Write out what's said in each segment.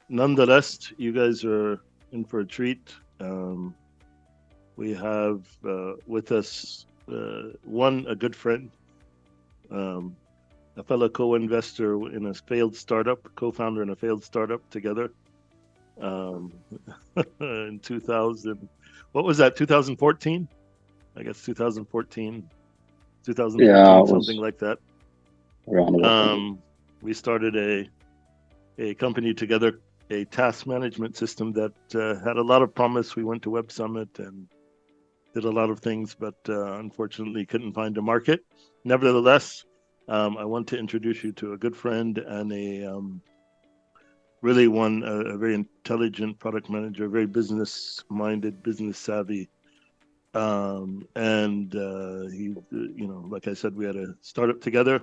nonetheless, you guys are in for a treat. We have with us a good friend, um, a fellow co-investor in a failed startup, co-founder in a failed startup together um, in 2000. What was that? 2014? I guess 2014, Yeah, 2013, it something was like that. around about then. We started a company together, a task management system that had a lot of promise. We went to Web Summit and did a lot of things, but unfortunately couldn't find a market. Nevertheless, I want to introduce you to a good friend and a very intelligent product manager, very business minded, business savvy. And he, like I said, we had a startup together,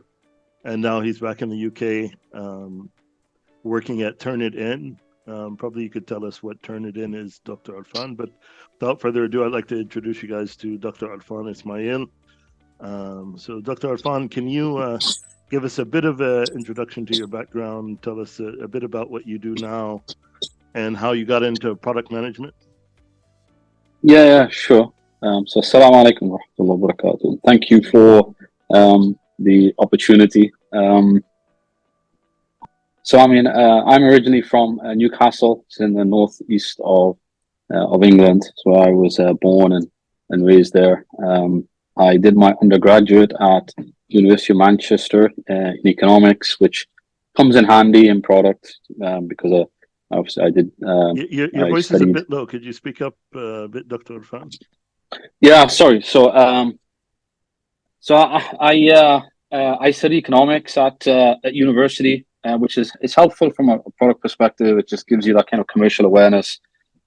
and now he's back in the UK, working at Turnitin. Probably you could tell us what Turnitin is, Dr. Arfan. But without further ado, I'd like to introduce you guys to Dr. Arfan Ismail. So, Dr. Arfan, can you give us a bit of an introduction to your background? Tell us a bit about what you do now and how you got into product management. Yeah, sure. So, assalamu alaikum wa rahmatullahi wa barakatuh. Thank you for the opportunity. I'm originally from Newcastle. It's in the northeast of England. So I was born and raised there. I did my undergraduate at University of Manchester in economics, which comes in handy in product because obviously I did. Your I voice is a studied. bit low. Could you speak up a bit, Dr. Arfan? Yeah, sorry. I study economics at university, which is helpful from a product perspective. It just gives you that kind of commercial awareness,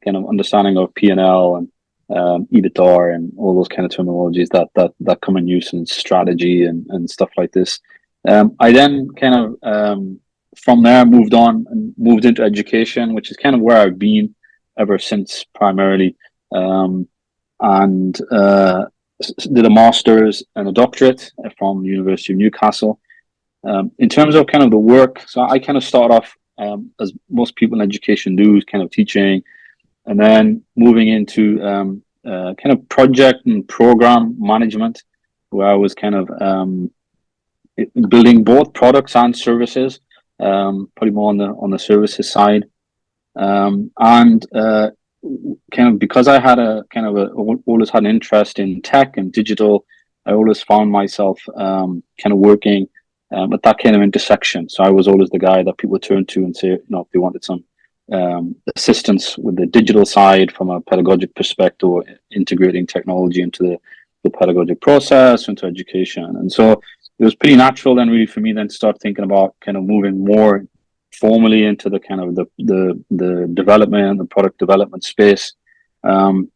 kind of understanding of P&L and EBITDA and all those kind of terminologies that come in use in strategy and stuff like this. I then kind of from there moved on and moved into education, which is kind of where I've been ever since primarily. And Did a master's and a doctorate from the University of Newcastle. In terms of kind of the work, so I kind of start off as most people in education do, kind of teaching, and then moving into kind of project and program management, where I was kind of building both products and services, probably more on the services side, and kind of because I had always had an interest in tech and digital. I always found myself kind of working at that kind of intersection. So I was always the guy that people turn to and say, if they wanted some assistance with the digital side from a pedagogic perspective, or integrating technology into the pedagogic process, into education. And so it was pretty natural then, really, for me then to start thinking about kind of moving more formally into the kind of the development, the product development space. And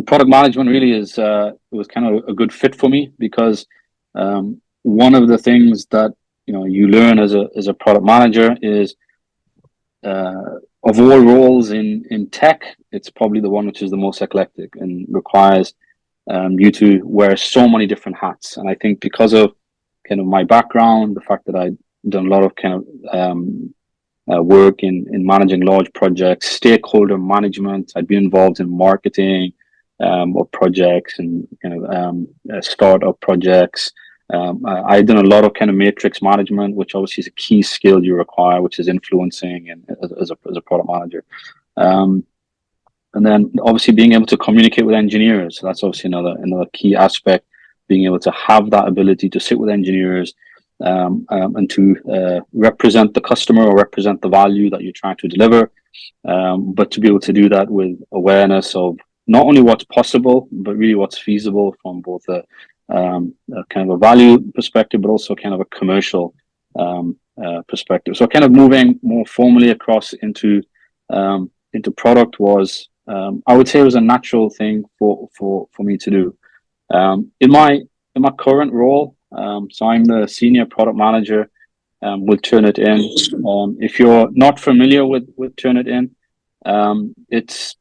product management really it was kind of a good fit for me because one of the things that you learn as a product manager is of all roles in tech, it's probably the one which is the most eclectic and requires you to wear so many different hats. And I think because of kind of my background, the fact that I'd done a lot of kind of work in managing large projects, stakeholder management, I'd be involved in marketing of projects and kind of startup projects. I've done a lot of kind of matrix management, which obviously is a key skill you require, which is influencing and as a product manager. And then obviously being able to communicate with engineers. So that's obviously another key aspect, being able to have that ability to sit with engineers and to represent the customer or represent the value that you're trying to deliver. But to be able to do that with awareness of not only what's possible, but really what's feasible from both a kind of a value perspective, but also kind of a commercial perspective. So kind of moving more formally across into product was, I would say, it was a natural thing for me to do. In my current role, so I'm the senior product manager with Turnitin. If you're not familiar with Turnitin, it's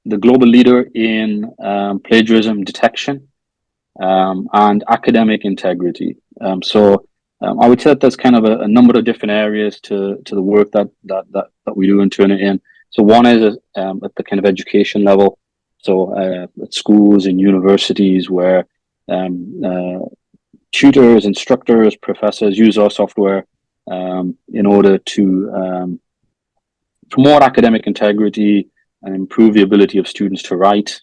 the global leader in plagiarism detection and academic integrity. So I would say that there's kind of a number of different areas to the work that we do in Turnitin. So one is at the kind of education level. So at schools and universities where tutors, instructors, professors use our software in order to promote academic integrity and improve the ability of students to write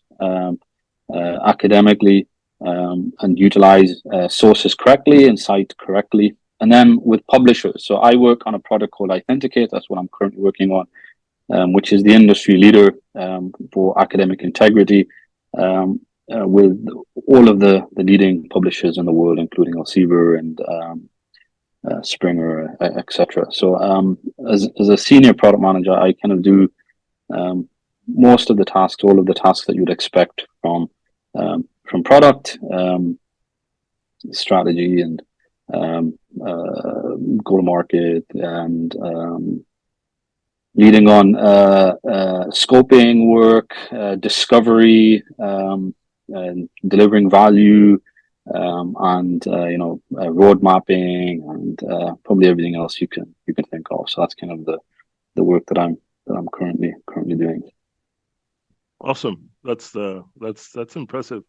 academically and utilize sources correctly and cite correctly. And then with publishers, so I work on a product called Authenticate. That's what I'm currently working on, which is the industry leader for academic integrity with all of the leading publishers in the world, including Elsevier and Springer, etc. So as a senior product manager, I kind of do most of the tasks, all of the tasks that you'd expect from product strategy and go to market and leading on scoping work, discovery, and delivering value, and road mapping, and probably everything else you can think of. So that's kind of the work that I'm currently doing. Awesome. That's impressive.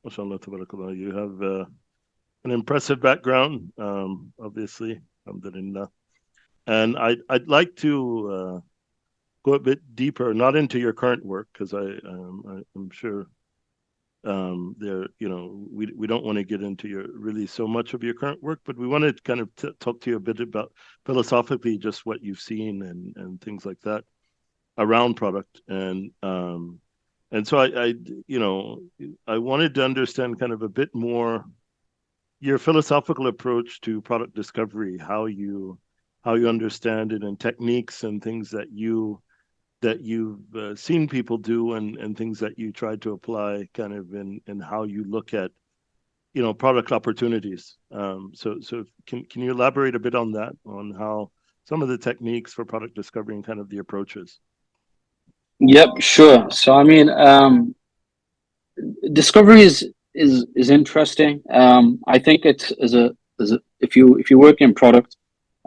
MashaAllah, tabarakallah. You have an impressive background, obviously, alhamdulillah. And I'd like to go a bit deeper, not into your current work, because I'm sure we don't want to get into really so much of your current work, but we want to kind of talk to you a bit about philosophically just what you've seen and things like that around product. And so I wanted to understand kind of a bit more your philosophical approach to product discovery, how you understand it, and techniques and things that you've seen people do, and things that you try to apply kind of in how you look at product opportunities. So can you elaborate a bit on that, on how some of the techniques for product discovery and kind of the approaches? Yep, sure. So I mean, discovery is interesting. I think it's if you work in product,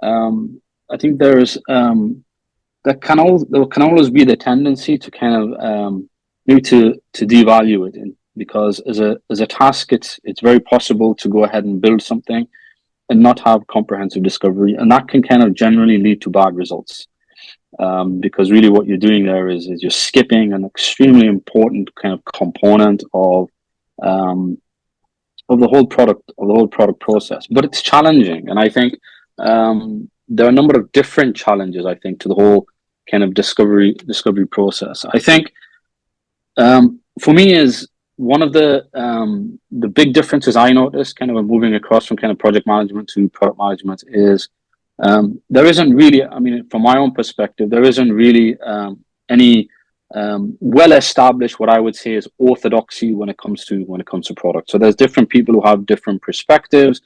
I think there's there can always be the tendency to kind of maybe to devalue it, because as a task, it's very possible to go ahead and build something and not have comprehensive discovery, and that can kind of generally lead to bad results. Because really what you're doing there is you're skipping an extremely important kind of component of the whole product process. But it's challenging, and I think there are a number of different challenges, I think, to the whole kind of discovery process. I think for me is one of the big differences I noticed kind of moving across from kind of project management to product management is there isn't really, I mean, from my own perspective, there isn't really any well-established, what I would say is orthodoxy when it comes to product. So there's different people who have different perspectives,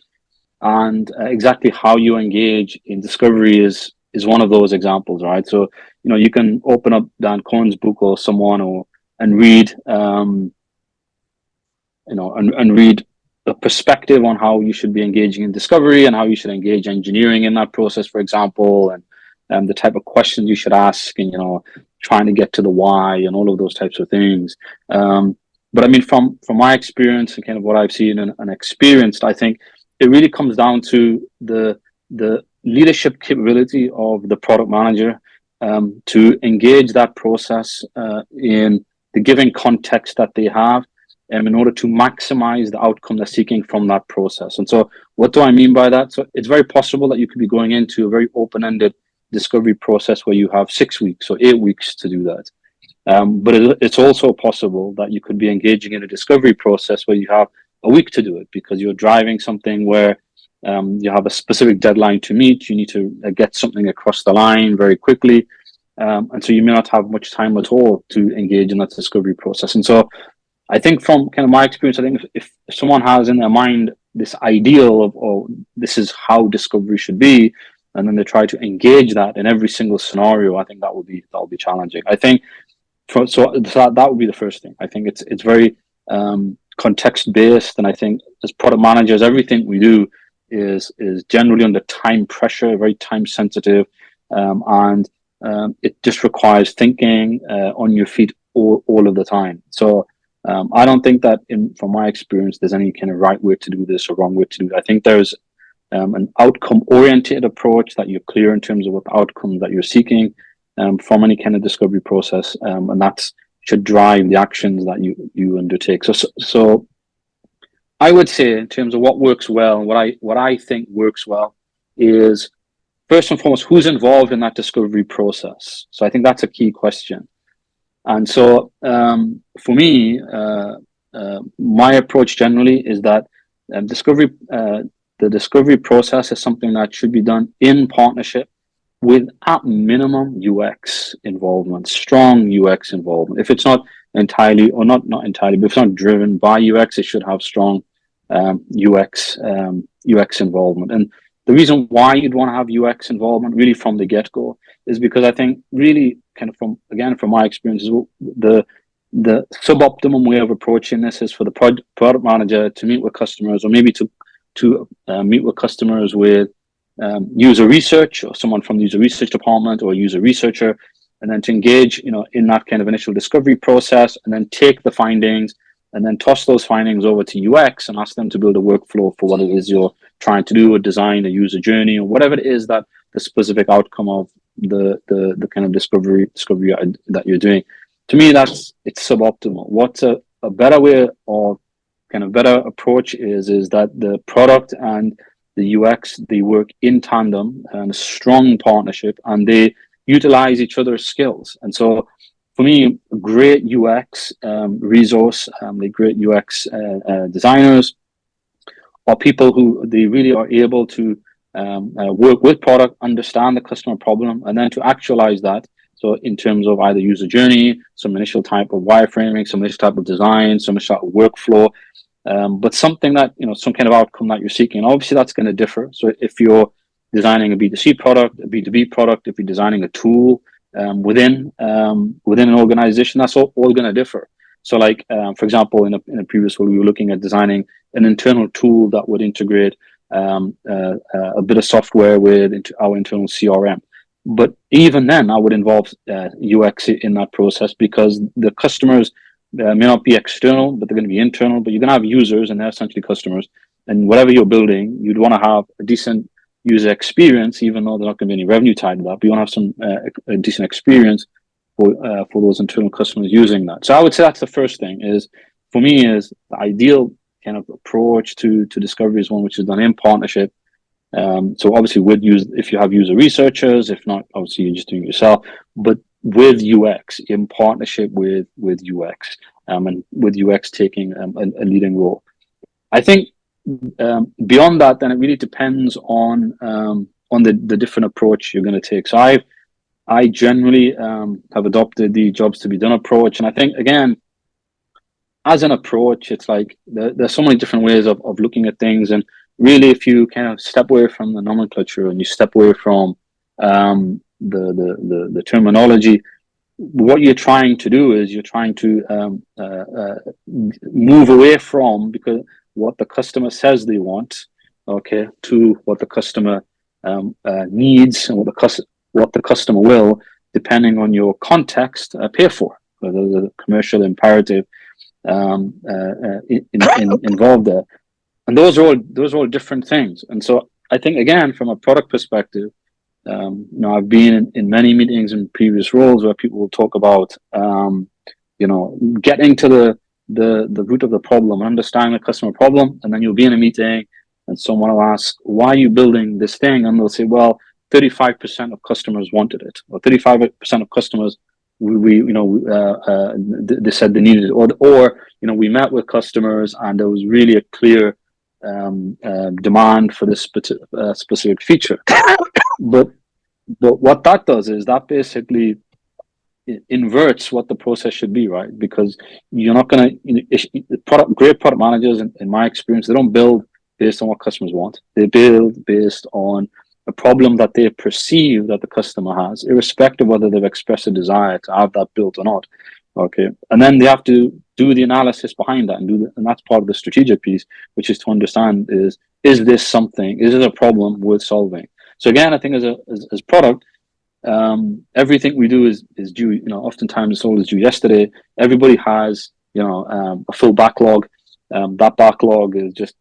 and exactly how you engage in discovery is one of those examples, right? So you can open up Dan Cohen's book or someone and read and read a perspective on how you should be engaging in discovery and how you should engage engineering in that process, for example, and the type of questions you should ask, and trying to get to the why and all of those types of things. But I mean, from my experience and kind of what I've seen and experienced, I think it really comes down to the leadership capability of the product manager to engage that process in the given context that they have, in order to maximize the outcome they're seeking from that process. And so what do I mean by that? So it's very possible that you could be going into a very open-ended discovery process where you have 6 weeks or 8 weeks to do that. But it's also possible that you could be engaging in a discovery process where you have a week to do it, because you're driving something where you have a specific deadline to meet. You need to get something across the line very quickly. And so you may not have much time at all to engage in that discovery process. And so I think from kind of my experience, I think if someone has in their mind this ideal of, oh, this is how discovery should be, and then they try to engage that in every single scenario, I think that will be challenging. I think that would be the first thing. I think it's very context based, and I think as product managers, everything we do is generally under time pressure, very time sensitive, and it just requires thinking on your feet all of the time. So I don't think that, from my experience, there's any kind of right way to do this or wrong way to do it. I think there's an outcome-oriented approach that you're clear in terms of what outcomes that you're seeking from any kind of discovery process, and that should drive the actions that you undertake. So I would say, in terms of what works well, what I think works well is, first and foremost, who's involved in that discovery process. So I think that's a key question. And so for me, my approach generally is that the discovery process is something that should be done in partnership with, at minimum, UX involvement, strong UX involvement. If it's not entirely, or not entirely, but if it's not driven by UX, it should have strong UX involvement. And the reason why you'd want to have UX involvement really from the get-go is because I think, really, kind of from my experiences, the suboptimum way of approaching this is for the product manager to meet with customers, or maybe to meet with customers with user research, or someone from the user research department, or a user researcher, and then to engage, in that kind of initial discovery process, and then take the findings and then toss those findings over to UX and ask them to build a workflow for what it is you're trying to do, or design a user journey, or whatever it is that the specific outcome of the kind of discovery that you're doing. To me, it's suboptimal. What's a better way, or kind of better approach, is that the product and the UX, they work in tandem and a strong partnership, and they utilize each other's skills. And so for me, great UX resource, the great UX designers, are people who they really are able to work with product, understand the customer problem, and then to actualize that. So in terms of either user journey, some initial type of wireframing, some initial type of design, some initial type of workflow, but something that, some kind of outcome that you're seeking. And obviously that's going to differ. So if you're designing a B2C product, a B2B product, if you're designing a tool within an organization, that's all going to differ. So like, for example, in a previous role, we were looking at designing an internal tool that would integrate a bit of software into our internal CRM. But even then, I would involve UX in that process, because the customers may not be external, but they're going to be internal. But you're going to have users, and they're essentially customers. And whatever you're building, you'd want to have a decent user experience, even though there's not going to be any revenue tied to that. But you want to have some a decent experience for those internal customers using that. So I would say that's the first thing. Is for me, is the ideal kind of approach to discovery is one which is done in partnership. So obviously if you have user researchers, if not, obviously you're just doing it yourself, but with UX, in partnership with UX, and with UX taking a leading role. I think beyond that, then it really depends on the different approach you're going to take. So I generally have adopted the jobs to be done approach, and I think, again, as an approach, it's like there's so many different ways of looking at things. And really, if you kind of step away from the nomenclature and you step away from the terminology, what you're trying to do is you're trying to move away from because what the customer says they want, okay, to what the customer needs and what the customer will, depending on your context, pay for. So there's a commercial imperative involved there, and those are all different things. And so I think, again, from a product perspective, I've been in many meetings in previous roles where people will talk about getting to the root of the problem, understanding the customer problem, and then you'll be in a meeting and someone will ask, why are you building this thing? And they'll say, well, 35% of customers wanted it, or 35% of customers they said they needed it, or we met with customers and there was really a clear demand for this specific feature. But what that does is that basically inverts what the process should be, right? Because you're not going to great product managers, in my experience, they don't build based on what customers want. They build based on a problem that they perceive that the customer has, irrespective of whether they've expressed a desire to have that built or not. Okay, and then they have to do the analysis behind that, and that's part of the strategic piece, which is to understand is is this a problem worth solving? So again, I think as product, everything we do is due. Oftentimes it's always due yesterday. Everybody has a full backlog. That backlog is just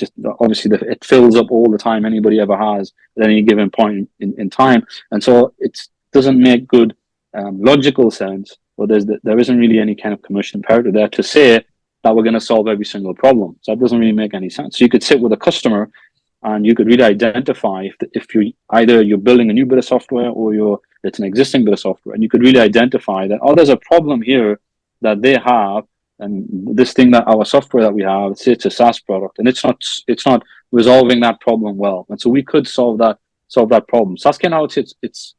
just obviously it fills up all the time anybody ever has at any given point in time, and so it doesn't make good logical sense. Or there isn't really any kind of commercial imperative there to say that we're going to solve every single problem. So that doesn't really make any sense. So you could sit with a customer and you could really identify if you're building a new bit of software or it's an existing bit of software, and you could really identify that, oh, there's a problem here that they have, and this thing that our software that we have, say it's a SaaS product, and it's not resolving that problem well, and so we could solve that problem. So that's kind of how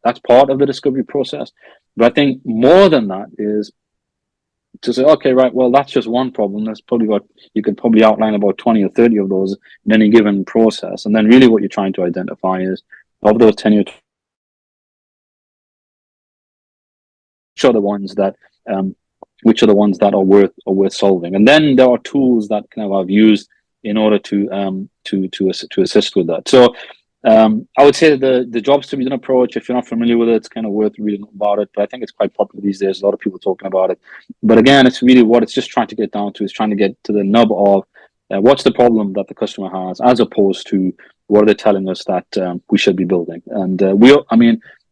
that's part of the discovery process. But I think more than that is to say, okay, right, well, that's just one problem. That's probably you could probably outline about 20 or 30 of those in any given process. And then really what you're trying to identify is, of those 10 or 20, which are the ones that are worth solving. And then there are tools that kind of I've used in order to assist with that. So I would say the jobs to be done approach, if you're not familiar with it, it's kind of worth reading about it. But I think it's quite popular these days. A lot of people talking about it. But again, it's really what it's just trying to get down to is trying to get to the nub of what's the problem that the customer has, as opposed to what are they telling us that we should be building. And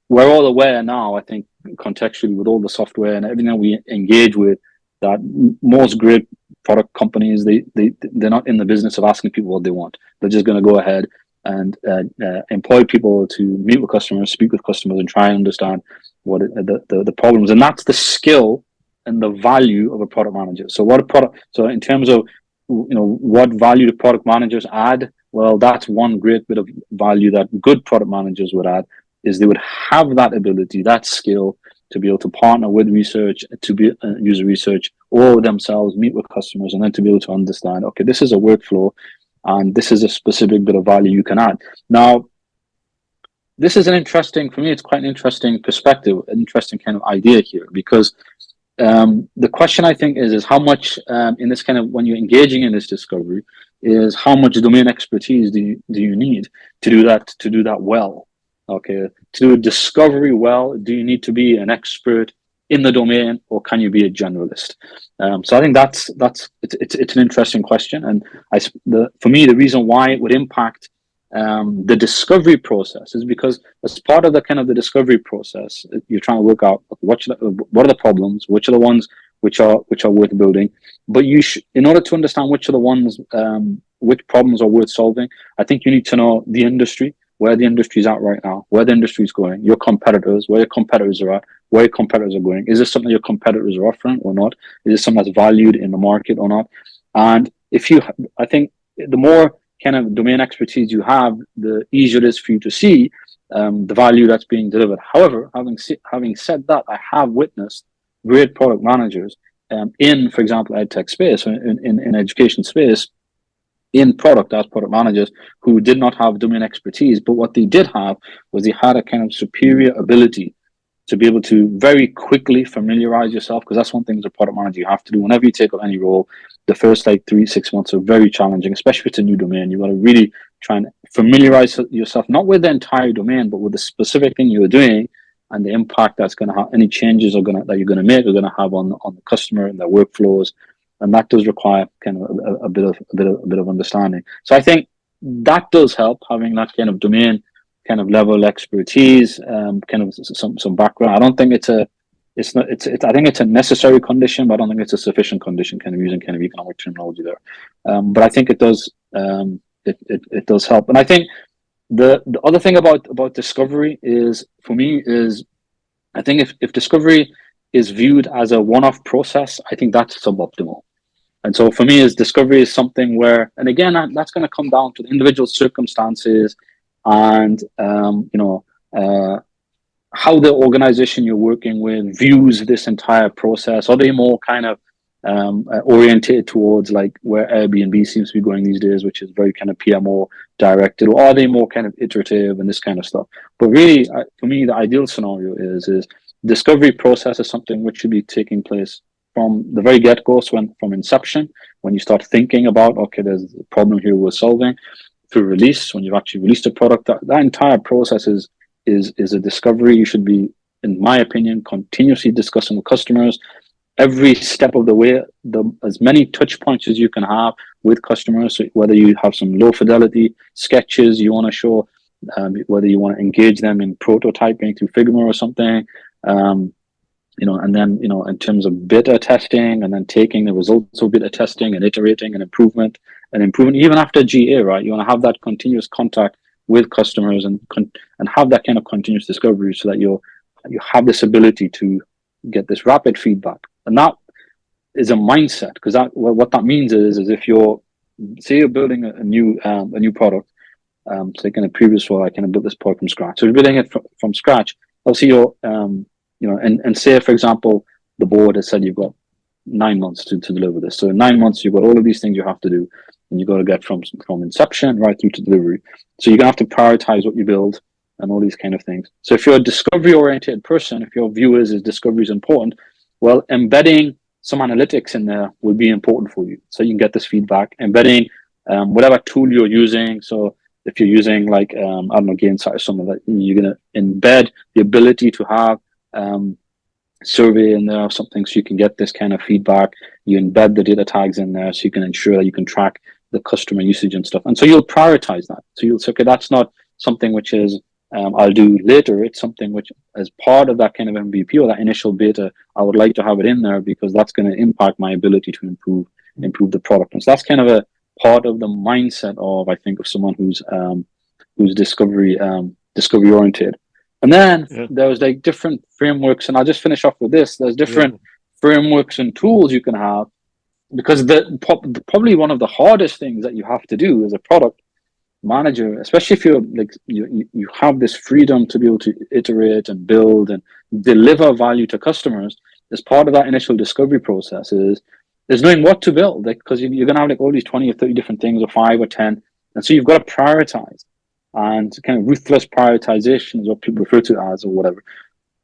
we're all aware now, I think, contextually with all the software and everything we engage with, that most great product companies, they're not in the business of asking people what they want. They're just going to go ahead and employ people to meet with customers, speak with customers, and try and understand what the problems. And that's the skill and the value of a product manager. So in terms of what value do product managers add? Well, that's one great bit of value that good product managers would add, is they would have that ability, that skill, to be able to partner with research, to be user research, or themselves meet with customers, and then to be able to understand, okay, this is a workflow, and this is a specific bit of value you can add. Now, this is for me, it's quite an interesting perspective, an interesting kind of idea here, because the question, I think, is how much in this kind of, when you're engaging in this discovery, is how much domain expertise do you need to do that well? Okay, to do a discovery well, do you need to be an expert in the domain, or can you be a generalist? So I think it's an interesting question, and for me, the reason why it would impact the discovery process is because as part of the discovery process, you're trying to work out what are the problems, which are the ones which are worth building. But in order to understand which are the ones, which problems are worth solving, I think you need to know the industry, where the industry is at right now, where the industry is going, your competitors, where your competitors are at, where your competitors are going. Is this something your competitors are offering or not? Is this something that's valued in the market or not? And I think the more kind of domain expertise you have, the easier it is for you to see the value that's being delivered. However, having said that, I have witnessed great product managers in, for example, edtech space, in education space, in product as product managers, who did not have domain expertise, but what they did have was they had a kind of superior ability to be able to very quickly familiarize yourself, because that's one thing as a product manager you have to do whenever you take up any role. The first 3-6 months are very challenging, especially if it's a new domain. You got to really try and familiarize yourself, not with the entire domain, but with the specific thing you're doing, and the impact that's going to have, any changes that you're going to make are going to have on the customer and their workflows. And that does require kind of a bit of understanding. So I think that does help, having that kind of domain kind of level expertise, kind of some background. I don't think I think it's a necessary condition, but I don't think it's a sufficient condition, kind of using kind of economic terminology there. But I think it does help. And I think the other thing about discovery is, for me, is I think if discovery is viewed as a one-off process, I think that's suboptimal. And so for me, discovery is something where, and again, that's going to come down to the individual circumstances and how the organization you're working with views this entire process. Are they more kind of oriented towards like where Airbnb seems to be going these days, which is very kind of PMO directed, or are they more kind of iterative and this kind of stuff? But really, for me, the ideal scenario is discovery process is something which should be taking place from the very get-go, so from inception, when you start thinking about, okay, there's a problem here we're solving, through release, when you've actually released a product, that entire process is a discovery. You should be, in my opinion, continuously discussing with customers every step of the way, as many touch points as you can have with customers. So whether you have some low fidelity sketches you want to show, whether you want to engage them in prototyping through Figma or something, and then, in terms of beta testing, and then taking the results of beta testing and iterating and improvement even after GA, right? You want to have that continuous contact with customers and have that kind of continuous discovery, so that you have this ability to get this rapid feedback. And that is a mindset, because what that means is if you're building a new product, taking a previous role, I kind of built this product from scratch. So you're building it from scratch. Obviously, and say, for example, the board has said you've got 9 months to deliver this. So in 9 months, you've got all of these things you have to do, and you've got to get from inception right through to delivery. So you're gonna have to prioritize what you build and all these kind of things. So if you're a discovery-oriented person, if your view is discovery is important, well, embedding some analytics in there will be important for you, so you can get this feedback. Embedding whatever tool you're using. So if you're using, like, I don't know, Gainsight or something like that, you're gonna embed the ability to have survey in there or something, so you can get this kind of feedback. You embed the data tags in there, so you can ensure that you can track the customer usage and stuff. And so you'll prioritize that. So you'll say, okay, that's not something which is I'll do later. It's something which, as part of that kind of MVP or that initial beta, I would like to have it in there, because that's going to impact my ability to improve the product. And so that's kind of a part of the mindset of, I think, of someone who's discovery oriented. And then there's like different frameworks, and I'll just finish off with this. There's different frameworks and tools you can have, because probably one of the hardest things that you have to do as a product manager, especially if you're like you have this freedom to be able to iterate and build and deliver value to customers, as part of that initial discovery process is knowing what to build, like, because you're going to have like all these 20 or 30 different things, or 5 or 10, and so you've got to prioritize. And kind of ruthless prioritization is what people refer to as, or whatever.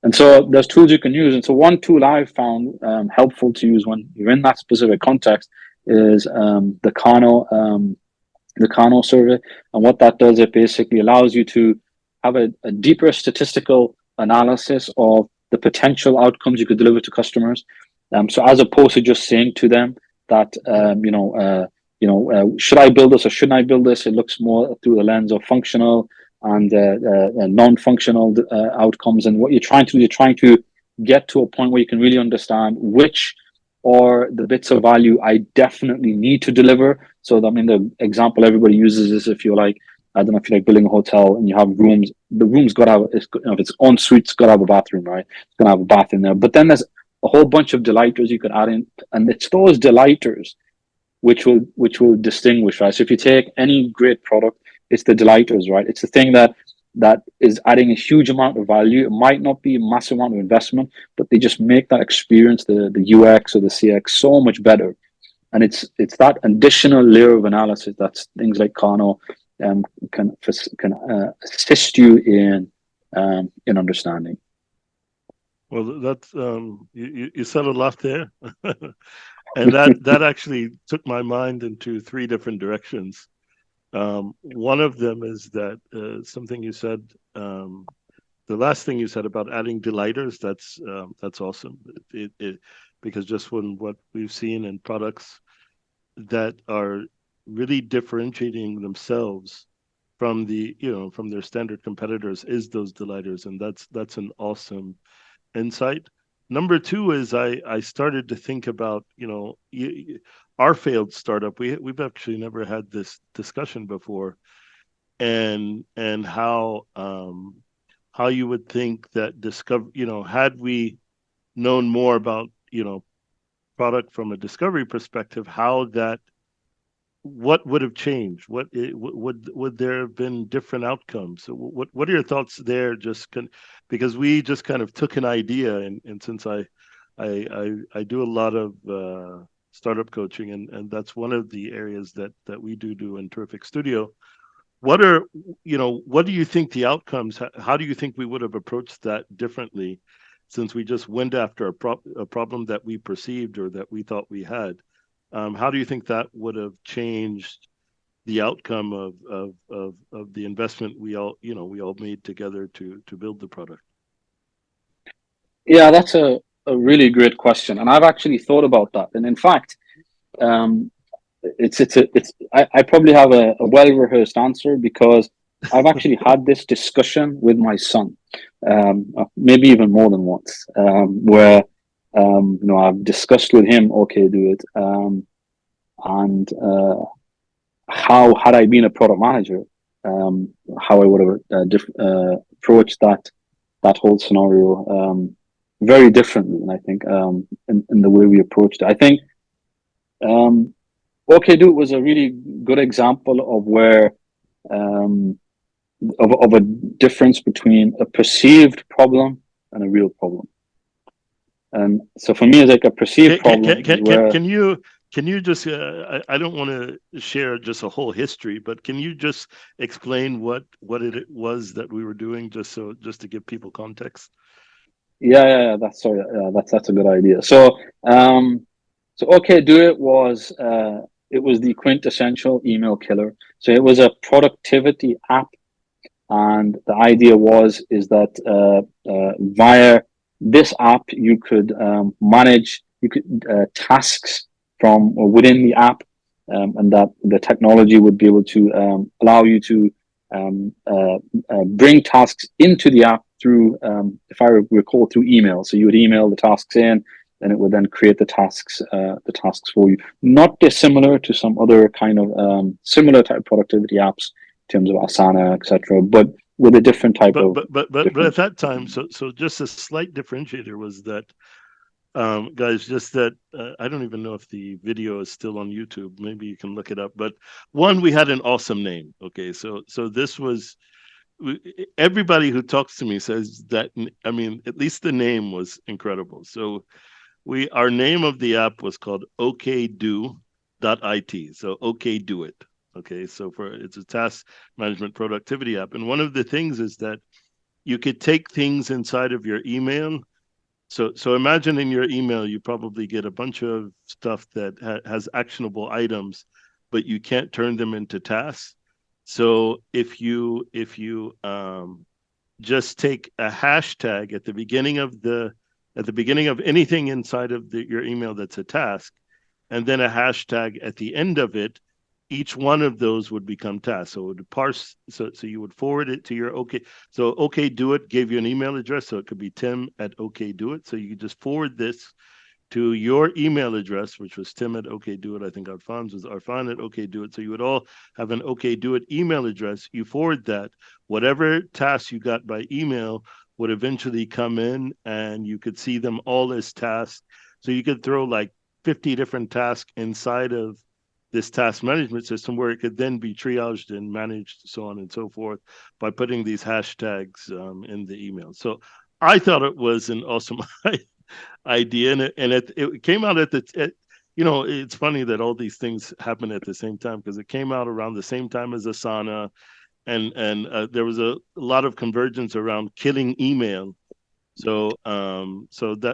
And so there's tools you can use. And so one tool I've found helpful to use when you're in that specific context is the Kano survey. And what that does, it basically allows you to have a deeper statistical analysis of the potential outcomes you could deliver to customers. So as opposed to just saying to them that, should I build this or shouldn't I build this? It looks more through the lens of functional and non-functional outcomes. And what you're trying to do, you're trying to get to a point where you can really understand which are the bits of value I definitely need to deliver. So, I mean, the example everybody uses is, if you're like, I don't know, if you're like building a hotel and you have rooms, the room's got to have, if it's en suite, it's got to have a bathroom, right? It's going to have a bath in there. But then there's a whole bunch of delighters you could add in, and it's those delighters which will distinguish, right? So if you take any great product, it's the delighters, right? It's the thing that is adding a huge amount of value. It might not be a massive amount of investment, but they just make that experience, the UX or the CX, so much better. And it's that additional layer of analysis that's things like Kano can assist you in understanding. Well, that's you said a lot there, and that actually took my mind into 3 different directions. One of them is that something you said, the last thing you said about adding delighters. That's awesome. Because just when what we've seen in products that are really differentiating themselves from from their standard competitors is those delighters, and that's an awesome insight. Number 2 is I started to think about our failed startup. We've actually never had this discussion before, and how you would think that had we known more about product from a discovery perspective, what would have changed? Would there have been different outcomes? So what are your thoughts there? Because we just kind of took an idea, and since I do a lot of startup coaching, and that's one of the areas that we do in Terrific Studio. What do you think the outcomes? How do you think we would have approached that differently? since we just went after a problem that we perceived or that we thought we had. How do you think that would have changed the outcome of the investment we all made together to build the product? Yeah, that's a really great question, and I've actually thought about that. And in fact, um, I probably have a well rehearsed answer because I've actually had this discussion with my son, maybe even more than once, where I've discussed with him, okay, do it, and how had I been a product manager, how I would have approached that whole scenario very differently, and I think in the way we approached it. I think OK Do It was a really good example of where of a difference between a perceived problem and a real problem. And so for me, it's like a perceived problem where can you just I don't want to share just a whole history, but can you just explain what it was that we were doing just to give people context? Yeah, that's a good idea. So OK Do It was the quintessential email killer. So it was a productivity app, and the idea is that via this app you could manage tasks from within the app, and that the technology would be able to allow you to bring tasks into the app through, if I recall, through email. So you would email the tasks in, and it would then create the tasks for you. Not dissimilar to some other kind of similar type productivity apps in terms of Asana, etc., but with a different type of. But at that time, so just a slight differentiator was that, guys, just that I don't even know if the video is still on YouTube. Maybe you can look it up. But one, we had an awesome name. Okay, so this was. Everybody who talks to me says that, I mean, at least the name was incredible. So our name of the app was called OKDo.it. So OK Do It. Okay, so it's a task management productivity app. And one of the things is that you could take things inside of your email. So imagine in your email, you probably get a bunch of stuff that has actionable items, but you can't turn them into tasks. So if you just take a hashtag at the beginning of anything inside of your email that's a task, and then a hashtag at the end of it, each one of those would become tasks. So it would parse. So you would forward it to your OK. So OK Do It gave you an email address, so it could be Tim at OK Do It. So you could just forward this to your email address, which was Tim at OK Do It. I think Arfan's was Arfan at OK Do It. So you would all have an OK Do It email address. You forward that. Whatever tasks you got by email would eventually come in, and you could see them all as tasks. So you could throw like 50 different tasks inside of this task management system, where it could then be triaged and managed, so on and so forth, by putting these hashtags in the email. So I thought it was an awesome idea, and it came out it's funny that all these things happen at the same time, because it came out around the same time as Asana, and there was a lot of convergence around killing email. So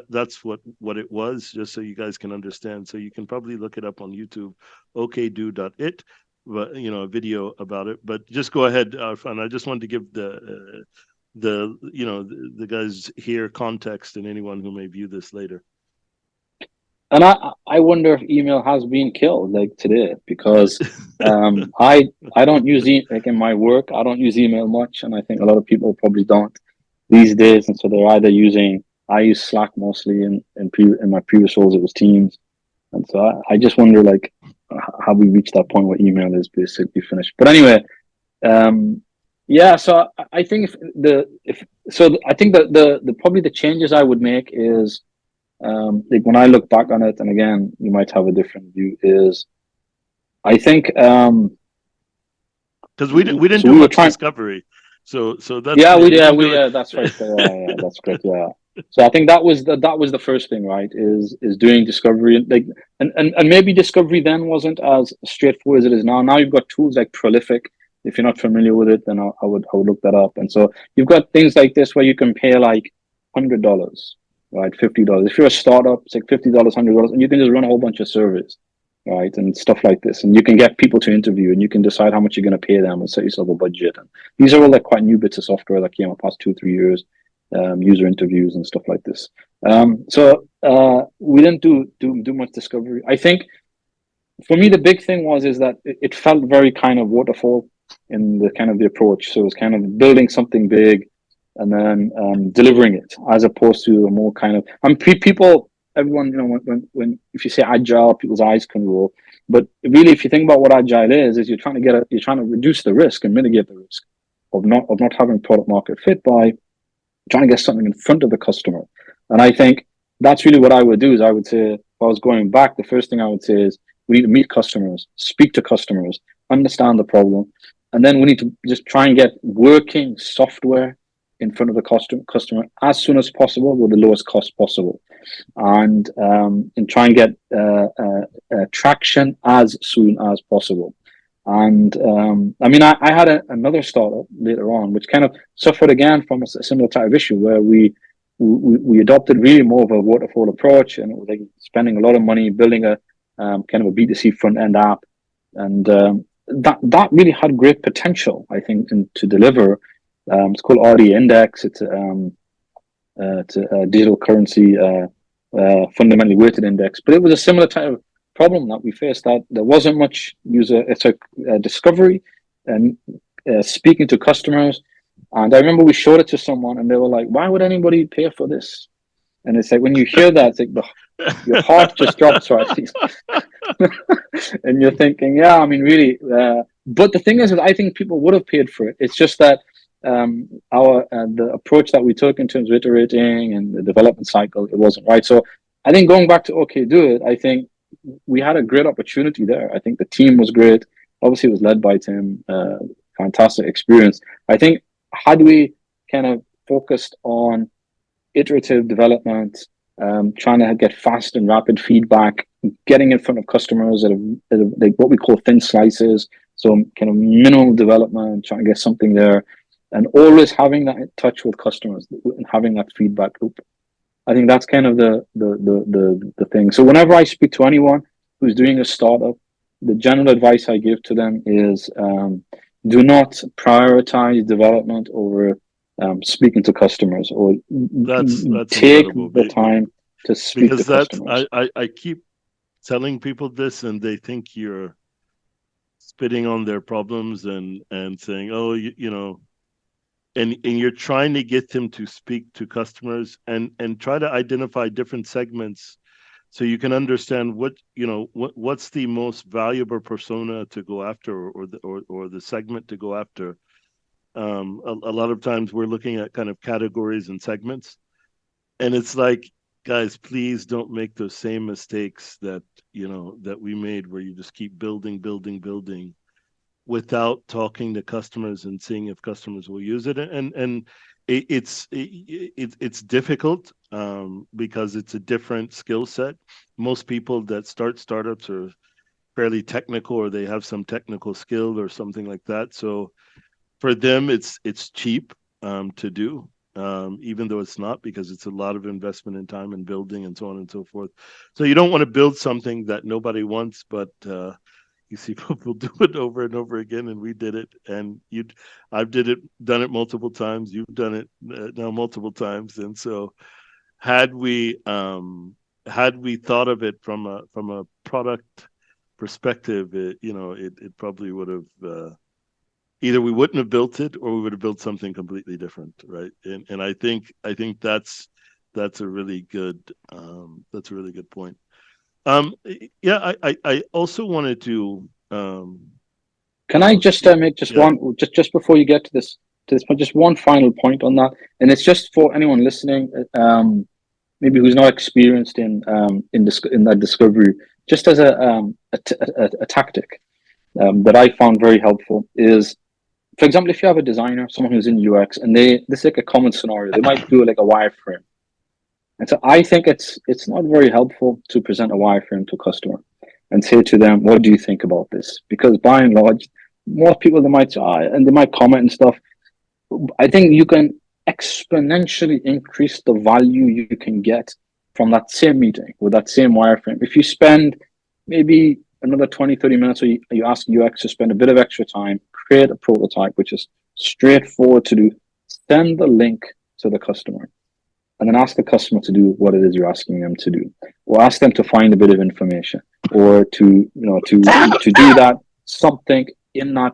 that's what it was, just so you guys can understand. So you can probably look it up on YouTube, okdo.it, but a video about it. But just go ahead, and I just wanted to give the guys here context, and anyone who may view this later. And I wonder if email has been killed like today, because I don't use like in my work, I don't use email much, and I think a lot of people probably don't these days. And so they're either I use Slack mostly, in my previous roles it was Teams, and so I just wonder, like, have we reached that point where email is basically finished? But anyway, yeah. So I think I think that the probably the changes I would make is, like, when I look back on it, and again, you might have a different view, is I think because we didn't do much discovery. So that's that's right. Yeah, that's correct. Yeah. So I think that was the first thing, right? Is doing discovery, like, and maybe discovery then wasn't as straightforward as it is now. Now you've got tools like Prolific. If you're not familiar with it, then I would look that up. And so you've got things like this where you can pay like $100 right? $50. If you're a startup, it's like $50, $100, and you can just run a whole bunch of surveys, right, and stuff like this, and you can get people to interview, and you can decide how much you're going to pay them, and set yourself a budget. And these are all like quite new bits of software that came up past 2 3 years, user interviews and stuff like this. So we didn't do much discovery. I think for me the big thing is that it felt very kind of waterfall in the kind of the approach. So it was kind of building something big and then delivering it, as opposed to a more kind of people. Everyone, you know, when if you say agile, people's eyes can roll. But really, if you think about what agile is you're trying to reduce the risk and mitigate the risk of not having product market fit by trying to get something in front of the customer. And I think that's really what I would do. Is I would say, if I was going back, the first thing I would say is we need to meet customers, speak to customers, understand the problem, and then we need to just try and get working software in front of the customer as soon as possible with the lowest cost possible, and try and get traction as soon as possible. And I mean, I had another startup later on, which kind of suffered again from a similar type of issue, where we adopted really more of a waterfall approach, and it was like spending a lot of money building a kind of a B2C front end app, and that really had great potential, I think, to deliver. It's called RD Index. It's a digital currency fundamentally weighted index, but it was a similar type of problem that we faced, that there wasn't much user discovery and speaking to customers. And I remember we showed it to someone and they were like, why would anybody pay for this? And it's like, when you hear that, it's like your heart just drops, right? And you're thinking, yeah, I mean, really. But the thing is, I think people would have paid for it. It's just that the approach that we took in terms of iterating and the development cycle, it wasn't right. So I think going back to OK Do It, I think we had a great opportunity there. I think the team was great. Obviously, it was led by Tim. Fantastic experience. I think had we kind of focused on iterative development, trying to get fast and rapid feedback, getting in front of customers at like what we call thin slices, so kind of minimal development, trying to get something there, and always having that touch with customers and having that feedback loop. I think that's kind of the thing. So whenever I speak to anyone who's doing a startup, the general advice I give to them is do not prioritize development over speaking to customers, or that's take the time to speak to customers. I keep telling people this, and they think you're spitting on their problems and saying, oh, you know, and you're trying to get them to speak to customers and try to identify different segments so you can understand what's the most valuable persona to go after, or the segment to go after. A lot of times we're looking at kind of categories and segments, and it's like, guys, please don't make those same mistakes that we made, where you just keep building without talking to customers and seeing if customers will use it. And it's difficult because it's a different skill set. Most people that start startups are fairly technical, or they have some technical skill or something like that. So for them, it's cheap to do, even though it's not, because it's a lot of investment in time and building and so on and so forth. So you don't want to build something that nobody wants, but you see people do it over and over again, and we did it, and I've done it multiple times. You've done it now multiple times, and so had we thought of it from a product perspective, it probably would have either we wouldn't have built it, or we would have built something completely different, right? And I think that's a really good point. Yeah, I also wanted to. Can I just make one just before you get to this just one final point on that, and it's just for anyone listening, maybe who's not experienced in that discovery, just as a tactic that I found very helpful is, for example, if you have a designer, someone who's in UX, and this is like a common scenario, they might do like a wireframe. And so I think it's not very helpful to present a wireframe to a customer and say to them, what do you think about this? Because by and large, most people, they might say, and they might comment and stuff. I think you can exponentially increase the value you can get from that same meeting with that same wireframe. If you spend maybe another 20, 30 minutes, or you ask UX to spend a bit of extra time, create a prototype, which is straightforward to do, send the link to the customer, and then ask the customer to do what it is you're asking them to do, or ask them to find a bit of information, or to do that something in that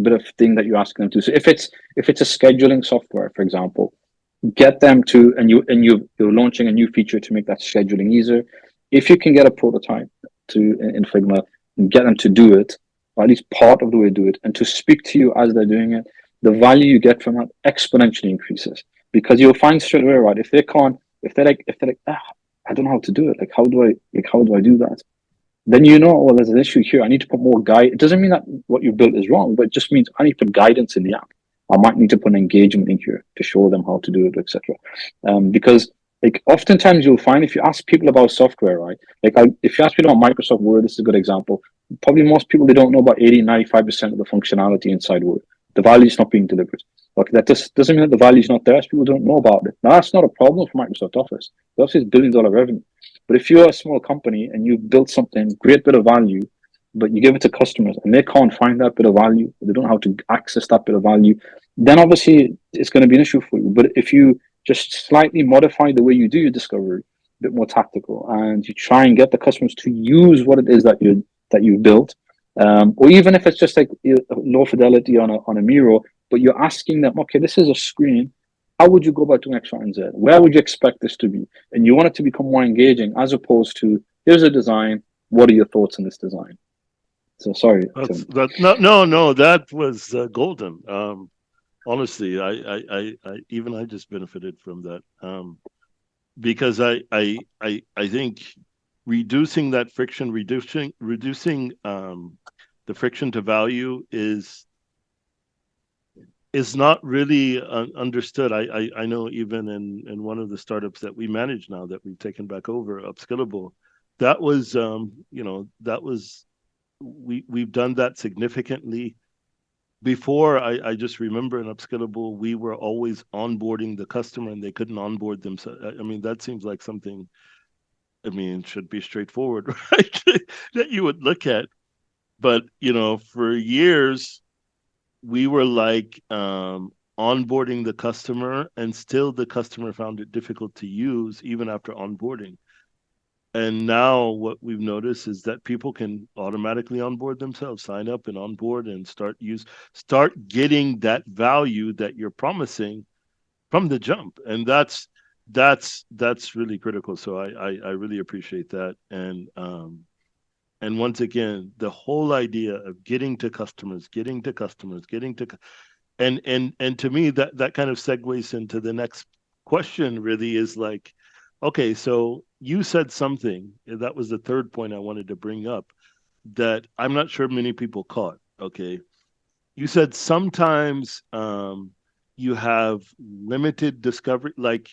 bit of thing that you're asking them to. So if it's a scheduling software, for example, get them to, you're launching a new feature to make that scheduling easier. If you can get a prototype in Figma and get them to do it, or at least part of the way to do it, and to speak to you as they're doing it, the value you get from that exponentially increases, because you'll find straight away, right? If they're like, I don't know how to do it. Like, how do I do that? Then well, there's an issue here. I need to put more guide. It doesn't mean that what you built is wrong, but it just means I need to put guidance in the app. I might need to put an engagement in here to show them how to do it, etc. Because like oftentimes you'll find, if you ask people about software, right? If you ask people about Microsoft Word, this is a good example. Probably most people, they don't know about 95% of the functionality inside Word. The value is not being delivered. Okay, that doesn't mean that the value is not there. People don't know about it. Now that's not a problem for Microsoft Office. The Office is $1 billion revenue. But if you're a small company and you built something, great bit of value, but you give it to customers and they can't find that bit of value, they don't know how to access that bit of value, then obviously it's going to be an issue for you. But if you just slightly modify the way you do your discovery, a bit more tactical, and you try and get the customers to use what it is that you built, or even if it's just like low fidelity on a Miro, but you're asking them, okay, this is a screen. How would you go about doing X, Y, and Z? Where would you expect this to be? And you want it to become more engaging, as opposed to, here's a design. What are your thoughts on this design? So sorry, Tim. No, that was golden. Honestly, I even I just benefited from that, because I think reducing that friction, reducing the friction to value is not really understood. I know even in one of the startups that we manage now, that we've taken back over, Upskillable, that was we've done that significantly. Before, I just remember in Upskillable, we were always onboarding the customer and they couldn't onboard themselves. I mean, that seems like something, I mean, it should be straightforward, right? That you would look at. But, for years, we were like onboarding the customer, and still the customer found it difficult to use even after onboarding. And now what we've noticed is that people can automatically onboard themselves, sign up and onboard, and start getting that value that you're promising from the jump. And that's really critical. So I really appreciate that. And once again, the whole idea of getting to customers, and to me, that kind of segues into the next question. Really is like, okay, so you said something that was the third point I wanted to bring up, that I'm not sure many people caught. Okay, you said sometimes you have limited discovery, like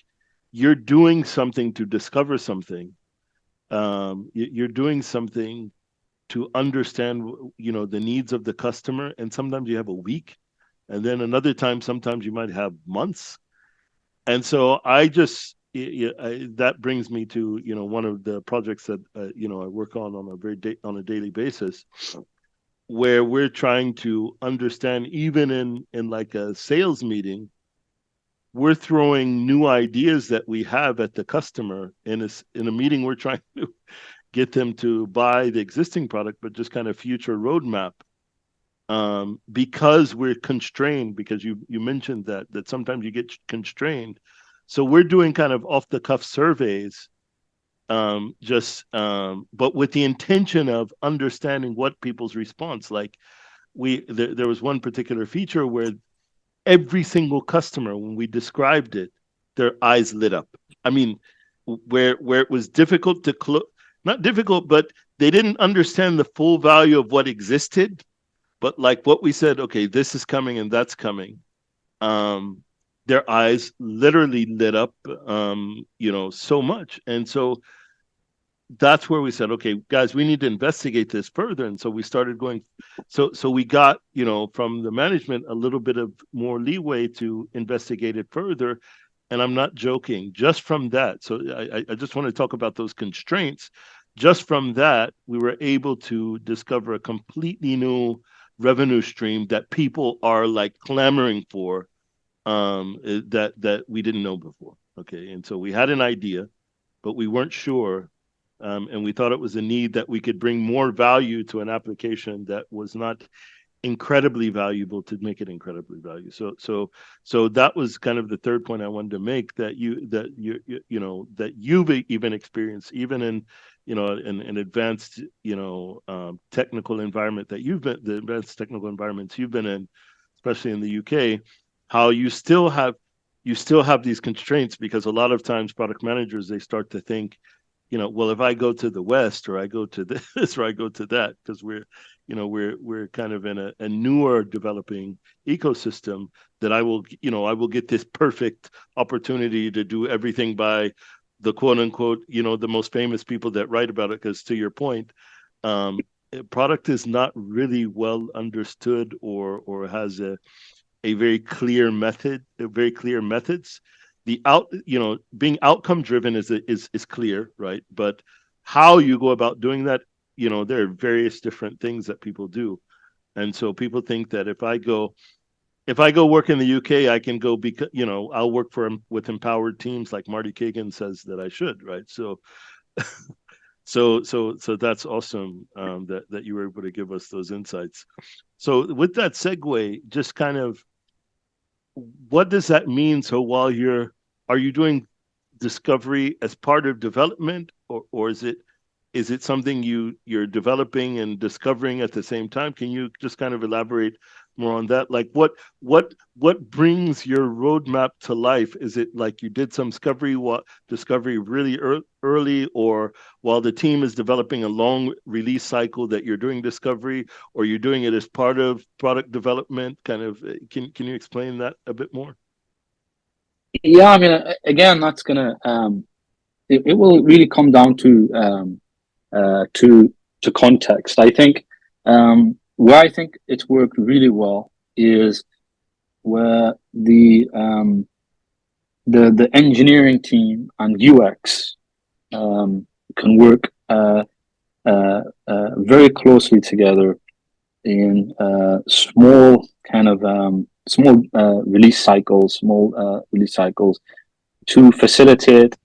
you're doing something to discover something. You're doing something to understand, the needs of the customer, and sometimes you have a week, and then another time, sometimes you might have months. And so that brings me to one of the projects that I work on a daily basis, where we're trying to understand, even in like a sales meeting, we're throwing new ideas that we have at the customer in a meeting. We're trying to get them to buy the existing product, but just kind of future roadmap, because we're constrained, because you mentioned that sometimes you get constrained. So we're doing kind of off the cuff surveys, but with the intention of understanding what people's response. Like there was one particular feature where every single customer, when we described it, their eyes lit up. I mean, where it was difficult to close, not difficult, but they didn't understand the full value of what existed. But like what we said, okay, this is coming and that's coming. Their eyes literally lit up, so much. And so that's where we said, okay, guys, we need to investigate this further. And so we started going. So we got, from the management a little bit of more leeway to investigate it further. And I'm not joking. Just from that, so I just want to talk about those constraints. Just from that, we were able to discover a completely new revenue stream that people are like clamoring for, that we didn't know before. Okay, and so we had an idea, but we weren't sure, and we thought it was a need that we could bring more value to an application that was not incredibly valuable to make it incredibly valuable. So that was kind of the third point I wanted to make, that that you've even experienced, even in an advanced technical environment that you've been the advanced technical environments you've been in, especially in the UK, how you still have these constraints, because a lot of times product managers, they start to think, well, if I go to the West, or I go to this, or I go to that, because we're kind of in a newer developing ecosystem, that I will get this perfect opportunity to do everything by the quote unquote, the most famous people that write about it. Because to your point, um, product is not really well understood, or has a very clear method, very clear methods. Being outcome driven is clear, right? But how you go about doing that, there are various different things that people do. And so people think that if I go work in the UK, I can go, because I'll work with empowered teams like Marty Kagan says that I should, right? So that's awesome, that you were able to give us those insights. So with that segue, just kind of, what does that mean? So are you doing discovery as part of development, or is it something you're developing and discovering at the same time? Can you just kind of elaborate more on that? Like, what brings your roadmap to life? Is it like you did some discovery really early, or while the team is developing a long release cycle that you're doing discovery, or you're doing it as part of product development? Kind of, can you explain that a bit more? Yeah, I mean, again, that's gonna it will really come down to context. I think where I think it's worked really well is where the engineering team and UX can work very closely together in small release cycles to facilitate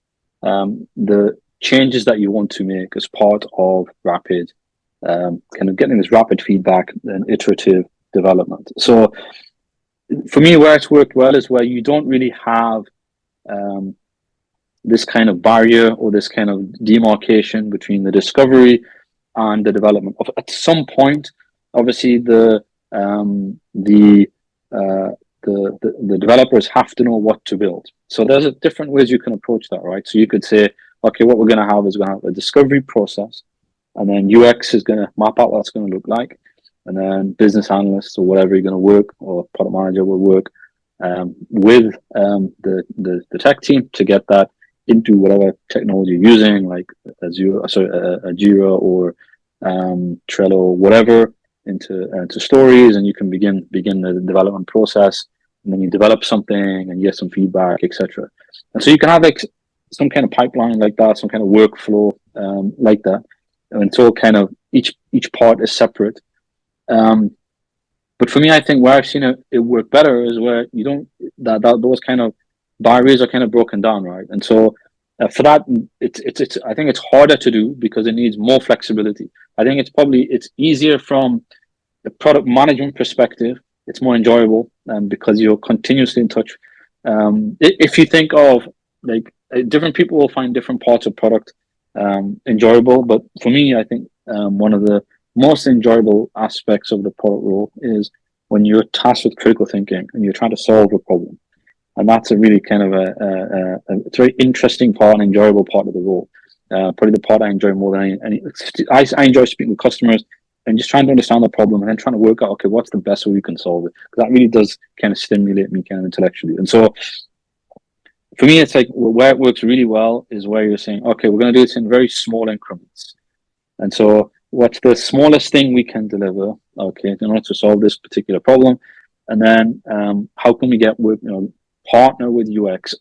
the changes that you want to make as part of rapid, kind of getting this rapid feedback and iterative development. So for me, where it's worked well is where you don't really have um, this kind of barrier or this kind of demarcation between the discovery and the development. At some point, obviously, uh, the developers have to know what to build. So there's different ways you can approach that, right? So you could say, okay, what we're going to have is we're going to have a discovery process, and then UX is going to map out what it's going to look like, and then business analysts or whatever you're going to work, or product manager will work with the tech team to get that into whatever technology you're using, like Jira or Trello, whatever, into stories, and you can begin the development process, and then you develop something and you get some feedback, etc. And so you can have like some kind of pipeline like that, some kind of workflow like that, and it's all kind of each part is separate. Um, but for me, I think where I've seen it work better is where you don't that those kind of barriers are kind of broken down, right? And so for that, it's I think it's harder to do because it needs more flexibility. I think it's easier from the product management perspective. It's more enjoyable because you're continuously in touch. If you think of like different people will find different parts of product enjoyable, but for me, I think one of the most enjoyable aspects of the product role is when you're tasked with critical thinking and you're trying to solve a problem, and that's a really kind of it's a very interesting part and enjoyable part of the role. Probably the part I enjoy more than any. I enjoy speaking with customers and just trying to understand the problem and then trying to work out, okay, what's the best way we can solve it? Because that really does kind of stimulate me kind of intellectually. And so for me, it's like where it works really well is where you're saying, okay, we're going to do this in very small increments. And so, what's the smallest thing we can deliver, okay, in order to solve this particular problem? And then, how can we get with, partner with UX?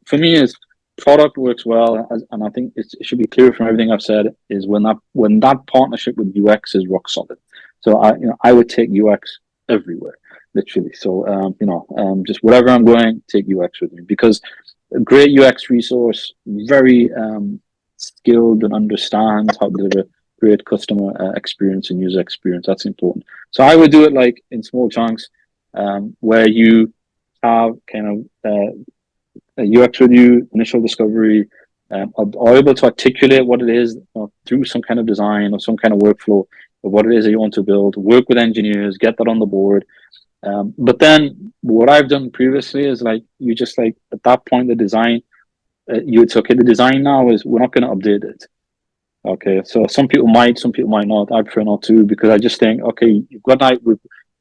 For me, is product works well, and I think it should be clear from everything I've said is when that partnership with UX is rock solid. So I would take UX everywhere, literally. So just wherever I'm going, take UX with me, because a great UX resource, very skilled and understands how to deliver great customer experience and user experience. That's important. So I would do it like in small chunks, where you have kind of a UX review, initial discovery, are able to articulate what it is through some kind of design or some kind of workflow of what it is that you want to build, work with engineers, get that on the board. But then what I've done previously is like, you just like, at that point, the design, it's okay. The design now is we're not going to update it. Okay. So some people might not. I prefer not to, because I just think, okay, you've got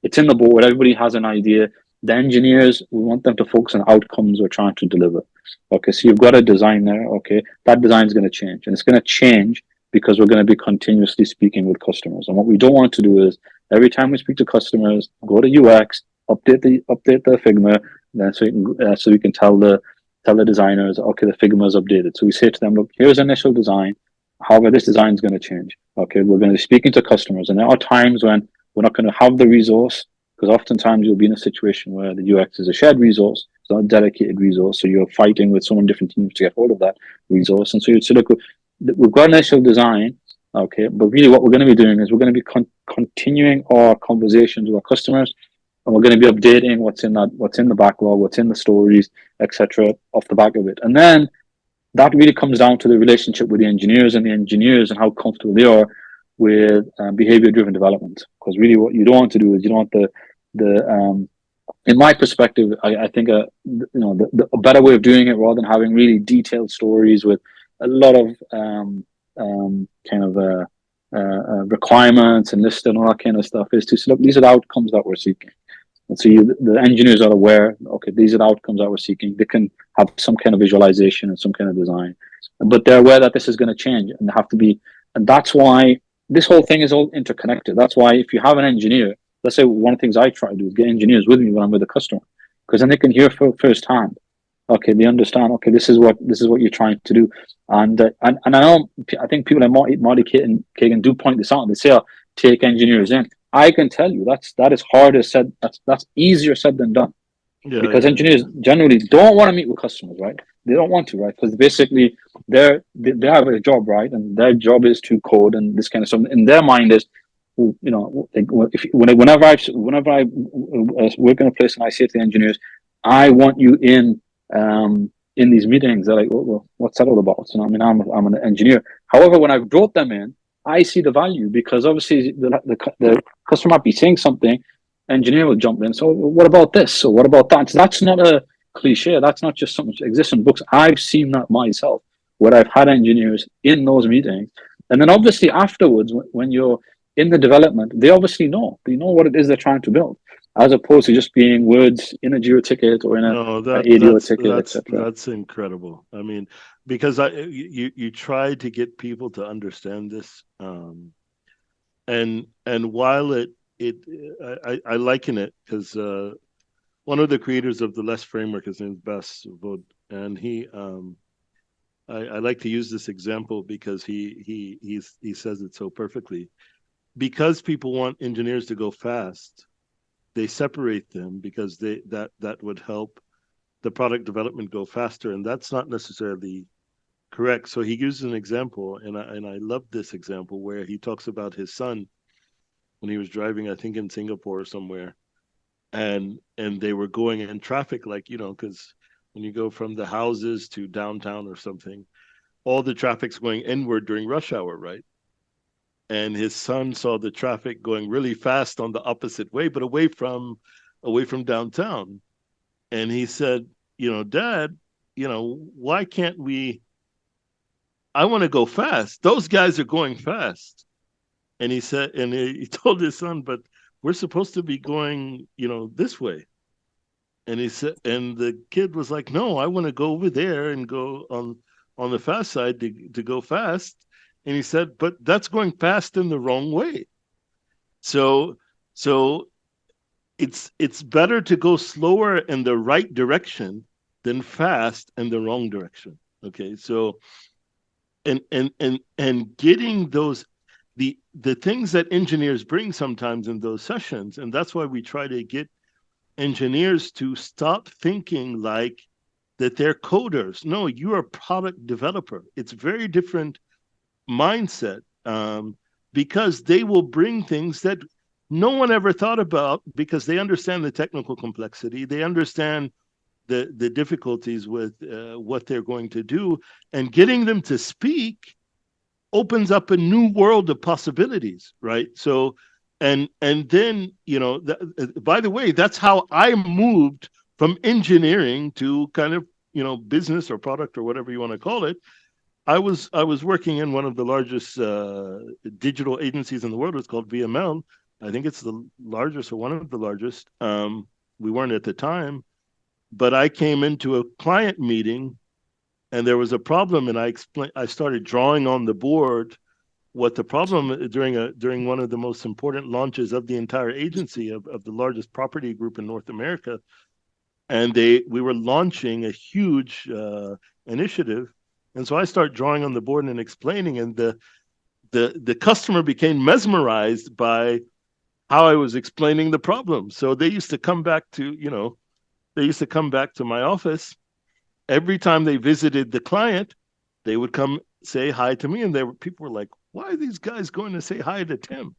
it's in the board. Everybody has an idea. The engineers, we want them to focus on outcomes we're trying to deliver. Okay. So you've got a design there. Okay. That design is going to change, and it's going to change because we're going to be continuously speaking with customers. And what we don't want to do is every time we speak to customers, go to UX, update the Figma, then so we can tell the designers, okay, the Figma is updated. So we say to them, look, here's initial design. However, this design is going to change. Okay, we're going to be speaking to customers, and there are times when we're not going to have the resource, because oftentimes you'll be in a situation where the UX is a shared resource, it's not a dedicated resource, so you're fighting with so many different teams to get hold of that resource. And so you'd say, look, we've got initial design, okay, but really what we're going to be doing is we're going to be continuing our conversations with our customers, and we're going to be updating what's in the backlog, what's in the stories, etc., off the back of it. And then that really comes down to the relationship with the engineers and how comfortable they are with behavior-driven development. Because really, what you don't want to do is you don't want the in my perspective, I think a better way of doing it, rather than having really detailed stories with a lot of requirements and lists and all that kind of stuff, is to say, look, these are the outcomes that we're seeking. And so the engineers are aware, okay, these are the outcomes that we're seeking. They can have some kind of visualization and some kind of design, but they're aware that this is going to change, and they have to be, and that's why this whole thing is all interconnected. That's why if you have an engineer, let's say one of the things I try to do is get engineers with me when I'm with a customer, because then they can hear firsthand. Okay, they understand. Okay, this is what you're trying to do, and I think people like Marty Kagan do point this out. They say, take engineers in. I can tell you that is harder said. That's easier said than done, because engineers generally don't want to meet with customers, right? They don't want to, right? Because basically they have a job, right, and their job is to code and this kind of stuff. In their mind is, whenever I work in a place and I say to the engineers, I want you in these meetings, they're like, well, what's that all about? I mean, I'm an engineer. However, when I've brought them in, I see the value, because obviously the customer might be saying something, engineer will jump in. So what about this? So what about that? So that's not a cliche. That's not just something that exists in books. I've seen that myself, where I've had engineers in those meetings. And then obviously afterwards, when you're in the development, they obviously know. They know what it is they're trying to build, as opposed to just being words in a Jira ticket or in an ADO ticket, etc. That's incredible. I mean, because you try to get people to understand this, and while I liken it, because one of the creators of the Less framework, his name is Bas Vod, and I like to use this example because he says it so perfectly. Because people want engineers to go fast, they separate them, because that would help the product development go faster, and that's not necessarily correct. So he uses an example, and I love this example, where he talks about his son when he was driving, I think in Singapore or somewhere, and they were going in traffic, like, because when you go from the houses to downtown or something, all the traffic's going inward during rush hour, right? And his son saw the traffic going really fast on the opposite way, but away from downtown. And he said, Dad, why can't we? I want to go fast. Those guys are going fast. And he told his son, but we're supposed to be going, this way. And he said, and the kid was like, "No, I want to go over there and go on the fast side to go fast." And he said, "But that's going fast in the wrong way. So so it's better to go slower in the right direction than fast in the wrong direction." Okay, so and getting those the things that engineers bring sometimes in those sessions, and that's why we try to get engineers to stop thinking like that they're coders. No, you're a product developer. It's very different mindset, because they will bring things that no one ever thought about because they understand the technical complexity. They understand the difficulties with what they're going to do, and getting them to speak opens up a new world of possibilities, right? So, and then by the way, that's how I moved from engineering to kind of business or product or whatever you want to call it. I was working in one of the largest digital agencies in the world. It's called VML. I think it's the largest or one of the largest. We weren't at the time, but I came into a client meeting and there was a problem, and I started drawing on the board what the problem during one of the most important launches of the entire agency of the largest property group in North America, and we were launching a huge initiative, and so I start drawing on the board and explaining, and the customer became mesmerized by how I was explaining the problem. So they used to come back to my office every time they visited the client. They would come say hi to me, and people were like, "Why are these guys going to say hi to Tim?"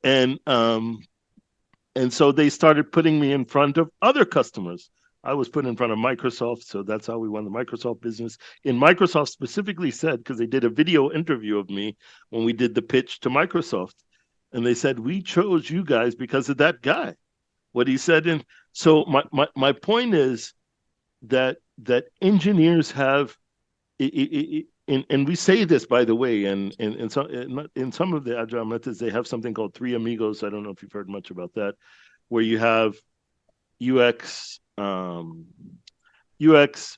And and so they started putting me in front of other customers. I was put in front of Microsoft, so that's how we won the Microsoft business. And Microsoft specifically said, because they did a video interview of me when we did the pitch to Microsoft, and they said, "We chose you guys because of that guy, what he said." And so my point is that engineers have, and we say this, by the way, and in some of the agile methods, they have something called three amigos. I don't know if you've heard much about that, where you have UX,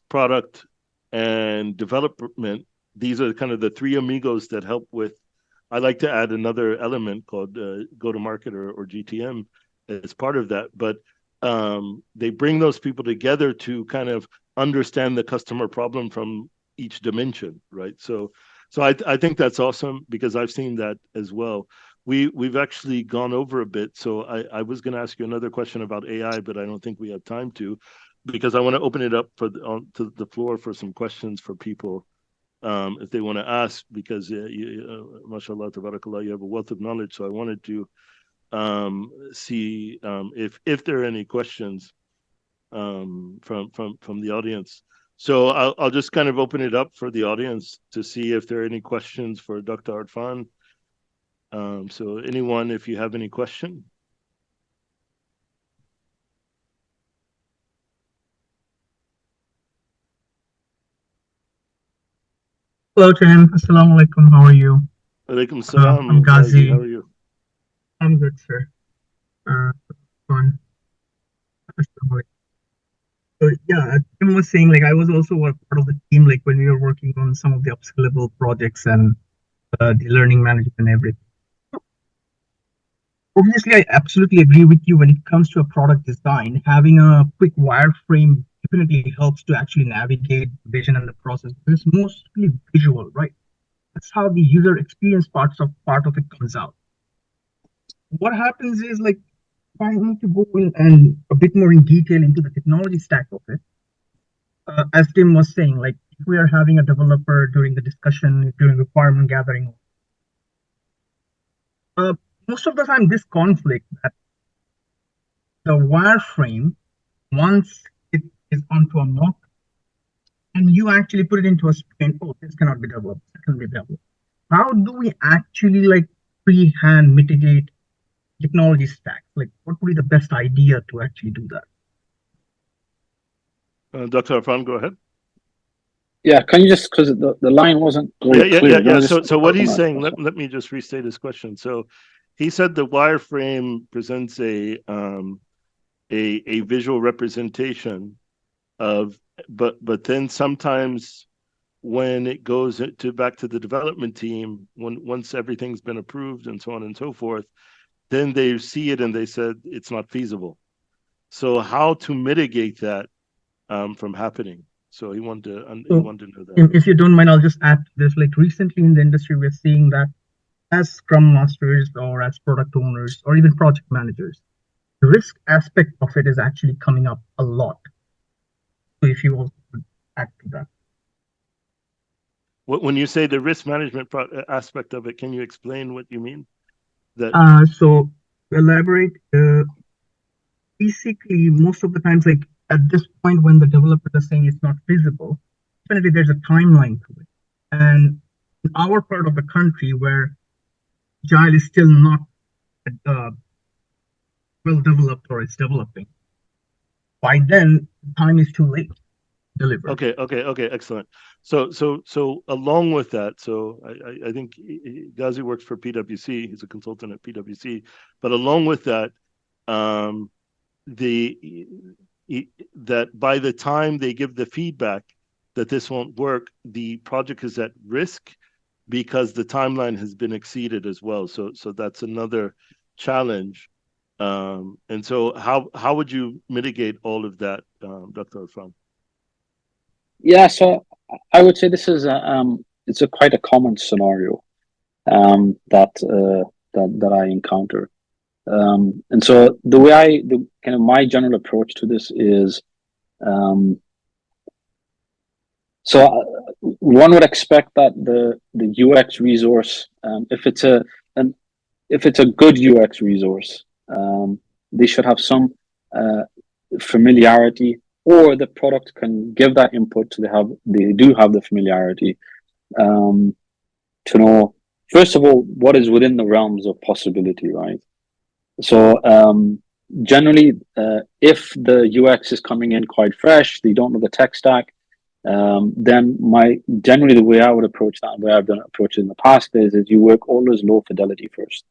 product, and development. These are kind of the three amigos that help with. I like to add another element called go to market or GTM as part of that, but they bring those people together to kind of understand the customer problem from each dimension, right? So I think that's awesome because I've seen that as well. We've actually gone over a bit, so I was going to ask you another question about AI, but I don't think we have time to, because I want to open it up to the floor for some questions for people, if they want to ask, because mashallah, tabarakallah, you have a wealth of knowledge. So I wanted to see if there are any questions from the audience. So I'll just kind of open it up for the audience to see if there are any questions for Dr. Arfan. So anyone, if you have any question. Hello, Tim. Assalamu alaikum. How are you? Alaikum salam. I'm Ghazi. How are you? I'm good, sir. Fine. So yeah, Tim was saying, like, I was also a part of the team, like when we were working on some of the upscalable projects and the learning management and everything. Obviously, I absolutely agree with you when it comes to a product design. Having a quick wireframe definitely helps to actually navigate the vision and the process. It's mostly visual, right? That's how the user experience part of it comes out. What happens is, like, if I need to go in and a bit more in detail into the technology stack of it, as Tim was saying, like if we are having a developer during the discussion, during requirement gathering, most of the time this conflict that the wireframe, once it is onto a mock and you actually put it into a sprint, oh, this cannot be developed, this can be developed. How do we actually like pre-hand mitigate technology stack? Like what would be the best idea to actually do that? Dr. Arfan, go ahead. Yeah, can you just, because the line wasn't very clear. Yeah. So what he's saying, let me just restate his question. So he said the wireframe presents a visual representation of, but then sometimes when it goes to back to the development team, once everything's been approved and so on and so forth, then they see it and they said it's not feasible. So how to mitigate that from happening? So he wanted to know that. If you don't mind, I'll just add to this. Like recently in the industry, we're seeing that as Scrum Masters or as product owners or even project managers, the risk aspect of it is actually coming up a lot. So if you also could add to that. When you say the risk management aspect of it, can you explain what you mean? So elaborate. Basically, most of the times, like at this point when the developer is saying it's not feasible, definitely there's a timeline to it. And in our part of the country where Agile is still not well developed or it's developing, by then time is too late to deliver. Okay, excellent. So along with that, so I think Ghazi works for PwC. He's a consultant at PwC. But along with that, that by the time they give the feedback that this won't work, the project is at risk because the timeline has been exceeded as well. So that's another challenge. And so how would you mitigate all of that, Dr. Arfan? Yeah, so I would say this is it's quite a common scenario that I encounter. And so the kind of my general approach to this is, one would expect that the UX resource, if it's a good UX resource, they should have some familiarity, or the product can give that input so they do have the familiarity to know, first of all, what is within the realms of possibility, right? So generally, if the UX is coming in quite fresh, they don't know the tech stack, then generally the way I would approach that, the way I've done approach it in the past is you work always low fidelity first.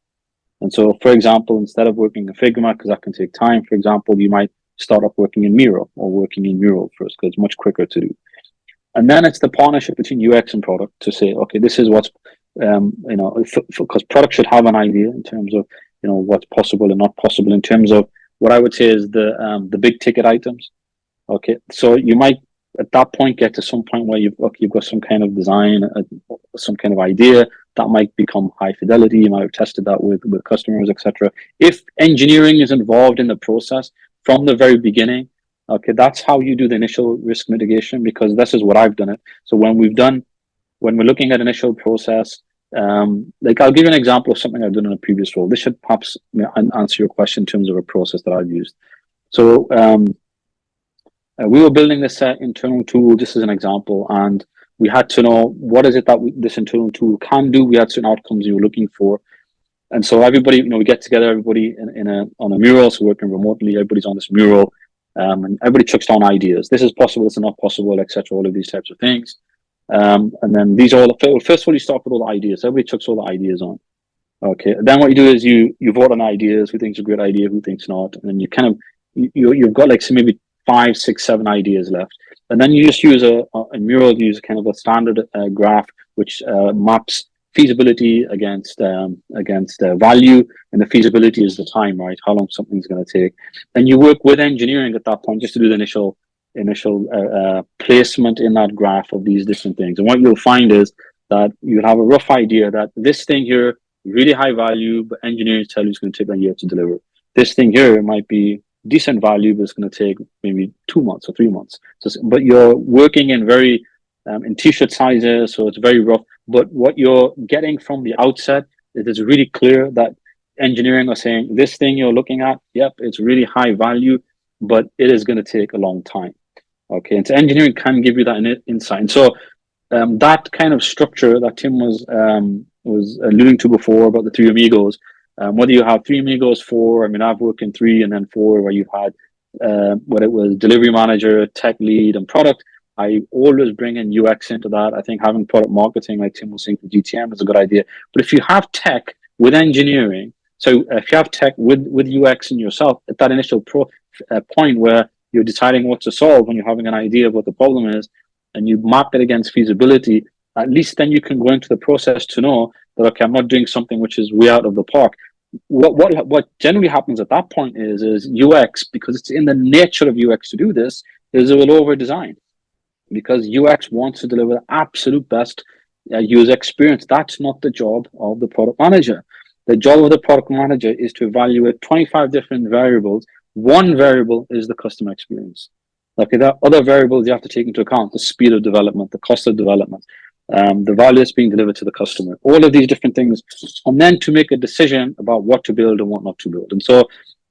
And so, for example, instead of working in Figma, because that can take time, for example, you might start off working in Miro or working in Mural first, because it's much quicker to do. And then it's the partnership between UX and product to say, okay, this is what's, because product should have an idea in terms of, what's possible and not possible in terms of what I would say is the big ticket items. Okay, so you might at that point get to some point where you've got some kind of design, some kind of idea that might become high fidelity. You might have tested that with customers, etc. If engineering is involved in the process from the very beginning, okay, that's how you do the initial risk mitigation, because this is what I've done it. So when we're looking at initial process, like I'll give you an example of something I've done in a previous role. This should perhaps answer your question in terms of a process that I've used. So we were building this internal tool, just as an example, and we had to know what is it that this internal tool can do. We had certain outcomes we were looking for. And so everybody, we get together, everybody on a mural, so working remotely, everybody's on this mural, and everybody chucks down ideas. This is possible, this is not possible, etc. All of these types of things. And then first of all, you start with all the ideas. Everybody chucks all the ideas on. Okay. Then what you do is you vote on ideas, who thinks a great idea, who thinks not. And then you kind of, you've got like maybe 5, 6, 7 ideas left. And then you just use a mural, use kind of a standard graph, which maps feasibility against value, and the feasibility is the time, right? How long something's going to take. And you work with engineering at that point just to do the initial placement in that graph of these different things. And what you'll find is that you'll have a rough idea that this thing here, really high value, but engineers tell you it's going to take a year to deliver. This thing here might be decent value, but it's going to take maybe 2 months or 3 months. But you're working in very in t-shirt sizes, so it's very rough. But what you're getting from the outset, it is really clear that engineering are saying this thing you're looking at, yep, it's really high value, but it is going to take a long time. Okay, and so engineering can give you that insight. And so that kind of structure that Tim was alluding to before about the 3 amigos, whether you have 3 amigos, 4, I mean, I've worked in 3 and then 4, where you've had whether it was delivery manager, tech lead, and product. I always bring in UX into that. I think having product marketing, like Tim was saying, for GTM is a good idea. But if you have tech with engineering, So if you have tech with UX and yourself at that initial point where you're deciding what to solve, when you're having an idea of what the problem is, and you map it against feasibility, at least then you can go into the process to know that, okay, I'm not doing something which is way out of the park. What generally happens at that point is UX, because it's in the nature of UX to do this, is it will over design, because UX wants to deliver the absolute best user experience. That's not the job of the product manager. The job of the product manager is to evaluate 25 different variables. One variable is the customer experience. Okay, there are other variables you have to take into account: the speed of development, the cost of development, the value that's being delivered to the customer, all of these different things, and then to make a decision about what to build and what not to build. And so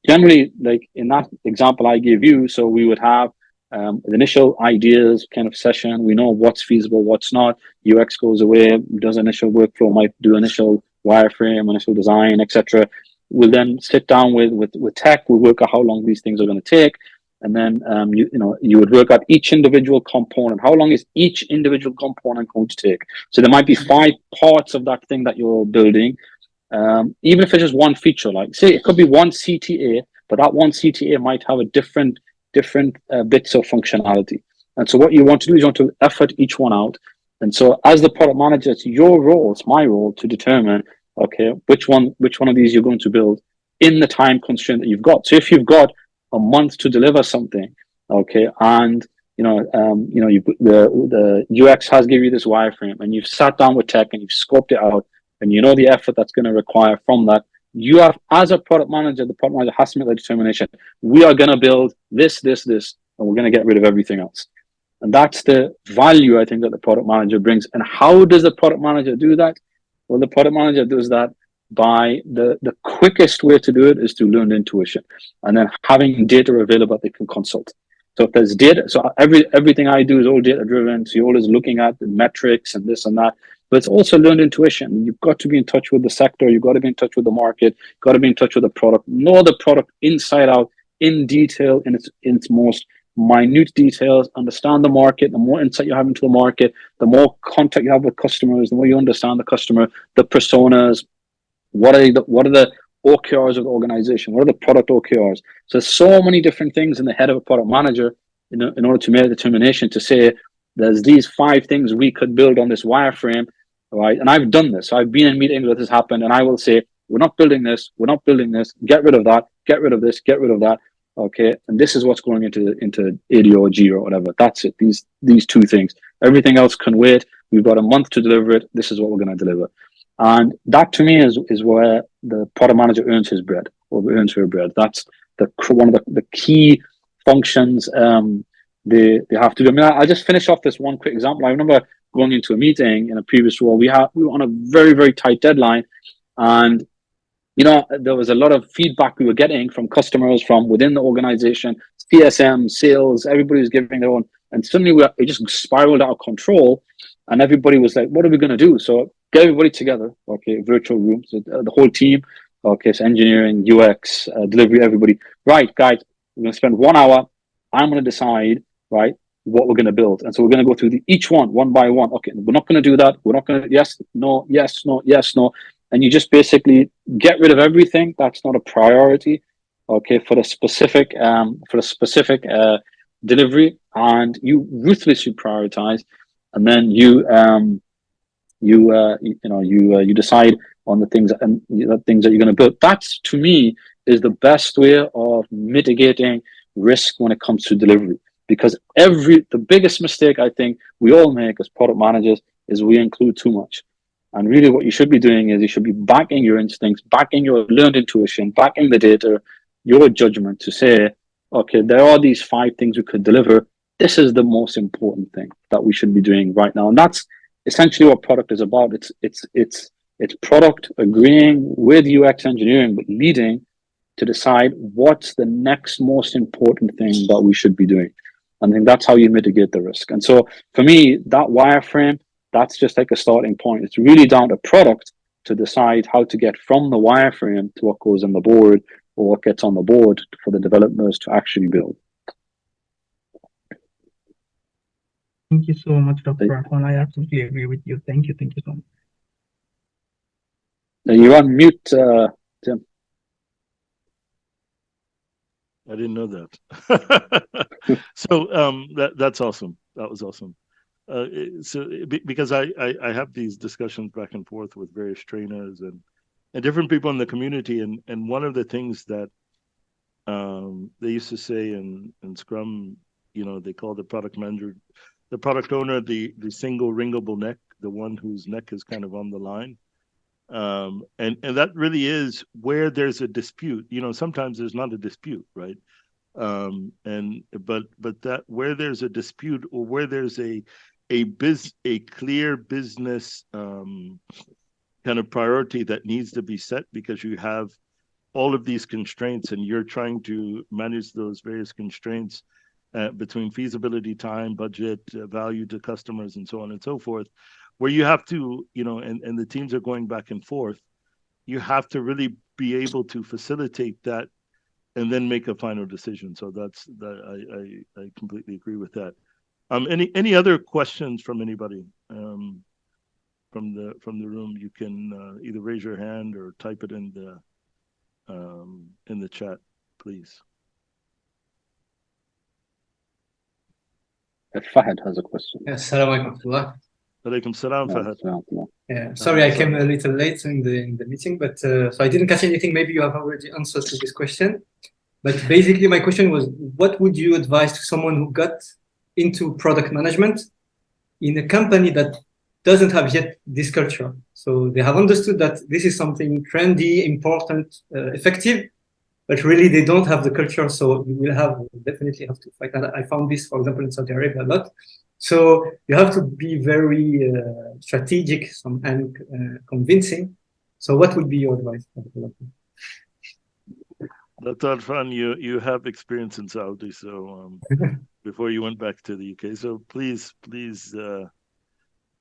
generally, like in that example I gave you, so we would have the initial ideas kind of session. We know what's feasible, what's not. UX goes away, does initial workflow, might do initial wireframe, initial design, etc. We'll then sit down with tech. We'll work out how long these things are going to take, and then you would work out each individual component. How long is each individual component going to take? So there might be 5 parts of that thing that you're building. Even if it's just one feature, like say it could be one CTA, but that one CTA might have a different bits of functionality. And so what you want to do is you want to effort each one out. And so as the product manager, it's your role, it's my role to determine, okay, which one of these you're going to build in the time constraint that you've got. So if you've got a month to deliver something, okay, and the UX has given you this wireframe, and you've sat down with tech and you've scoped it out, and you know the effort that's going to require from that. You have, as a product manager, the product manager has to make the determination. We are going to build this, and we're going to get rid of everything else. And that's the value, I think, that the product manager brings. And how does the product manager do that? Well, the product manager does that by the quickest way to do it is through learned intuition, and then having data available that they can consult. So if there's data, so everything I do is all data driven. So you're always looking at the metrics and this and that. But it's also learned intuition. You've got to be in touch with the sector. You've got to be in touch with the market. Got to be in touch with the product. Know the product inside out, in detail, in its most minute details. Understand the market. The more insight you have into the market, the more contact you have with customers, the more you understand the customer, the personas. What are the OKRs of the organization? What are the product OKRs? So there's so many different things in the head of a product manager in order to make a determination to say, there's these 5 things we could build on this wireframe, right? And I've done this. So I've been in meetings where this has happened, and I will say, we're not building this. We're not building this. Get rid of that. Get rid of this. Get rid of that. Okay. And this is what's going into AD or G or whatever. That's it. These 2 things. Everything else can wait. We've got a month to deliver it. This is what we're going to deliver. And that to me is where the product manager earns his bread or earns her bread. That's one of the key functions they have to do. I mean, I'll just finish off this one quick example. I remember going into a meeting in a previous role. We were on a very, very tight deadline, and there was a lot of feedback we were getting from customers from within the organization, CSM, sales, everybody was giving their own, and suddenly it just spiraled out of control, and everybody was like, what are we going to do? So get everybody together, okay, virtual rooms, so the whole team, okay, so engineering, UX, delivery, everybody. Right, guys, we're going to spend 1 hour. I'm going to decide, right, what we're going to build. And so we're going to go through each one by one. Okay, we're not going to do that. We're not going to, yes, no, yes, no, yes, no. And you just basically get rid of everything that's not a priority, okay, for the specific delivery, and you ruthlessly prioritize, and then you decide on the things that you're going to build. That's, to me, is the best way of mitigating risk when it comes to delivery. Because the biggest mistake I think we all make as product managers is we include too much. And really what you should be doing is you should be backing your instincts, backing your learned intuition, backing the data, your judgment to say, okay, there are these 5 things we could deliver. This is the most important thing that we should be doing right now. And that's essentially what product is about. It's product agreeing with UX engineering, but leading to decide what's the next most important thing that we should be doing. I think that's how you mitigate the risk. And so for me, that wireframe, that's just like a starting point. It's really down to product to decide how to get from the wireframe to what goes on the board, or what gets on the board for the developers to actually build. Thank you so much, Dr. Arfan. I absolutely agree with you. Thank you so much. You're on mute, Tim. I didn't know that. So that's awesome. That was awesome. Because I have these discussions back and forth with various trainers and different people in the community, and one of the things that they used to say in Scrum, they call the product manager, the product owner, the single ringable neck, the one whose neck is kind of on the line. And that really is where there's a dispute. Sometimes there's not a dispute, right? But that where there's a dispute, or where there's a clear business kind of priority that needs to be set, because you have all of these constraints and you're trying to manage those various constraints between feasibility, time, budget, value to customers, and so on and so forth, where you have to, and the teams are going back and forth, you have to really be able to facilitate that and then make a final decision. So I completely agree with that. Any other questions from anybody from the room? You can either raise your hand or type it in the chat, please. Fahad has a question. Assalamu alaikum. Alaikum salam, Fahad. Yeah, sorry, I came a little late in the meeting, but so I didn't catch anything. Maybe you have already answered to this question. But basically, my question was, what would you advise to someone who got into product management in a company that doesn't have yet this culture? So they have understood that this is something trendy, important, effective, but really they don't have the culture. So you will definitely have to fight. And I found this, for example, in Saudi Arabia a lot. So you have to be very strategic and convincing. So what would be your advice? Dr. Arfan, you have experience in Saudi, so before you went back to the UK. So please,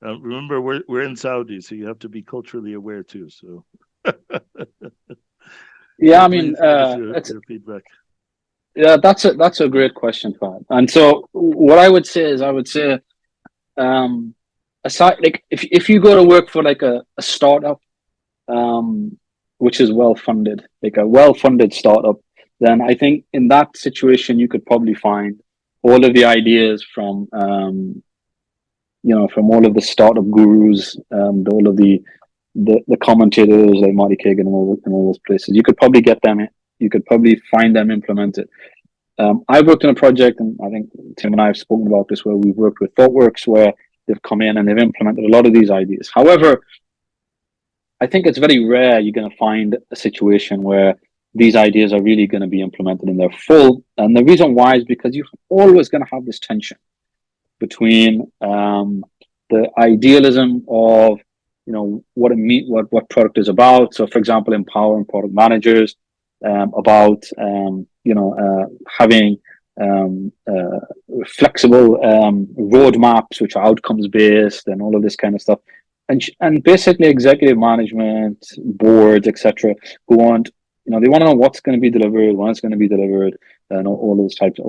remember we're in Saudi, so you have to be culturally aware too. So yeah, I please mean, give your feedback. Yeah, that's a great question, Fahad. And so what I would say is, aside, like if you go to work for like a startup, which is well funded, like a well funded startup, then I think in that situation you could probably find all of the ideas from from all of the startup gurus, all of the commentators like Marty Kagan and all those places. You could probably get them. You could probably find them implemented. I worked on a project, and I think Tim and I have spoken about this, where we've worked with ThoughtWorks, where they've come in and they've implemented a lot of these ideas. However, I think it's very rare you're going to find a situation where these ideas are really going to be implemented in their full. And the reason why is because you're always going to have this tension between the idealism of what product is about. So, for example, empowering product managers, about having flexible roadmaps which are outcomes based, and all of this kind of stuff, and basically executive management boards, etc., who want they want to know what's going to be delivered, when it's going to be delivered, and all those types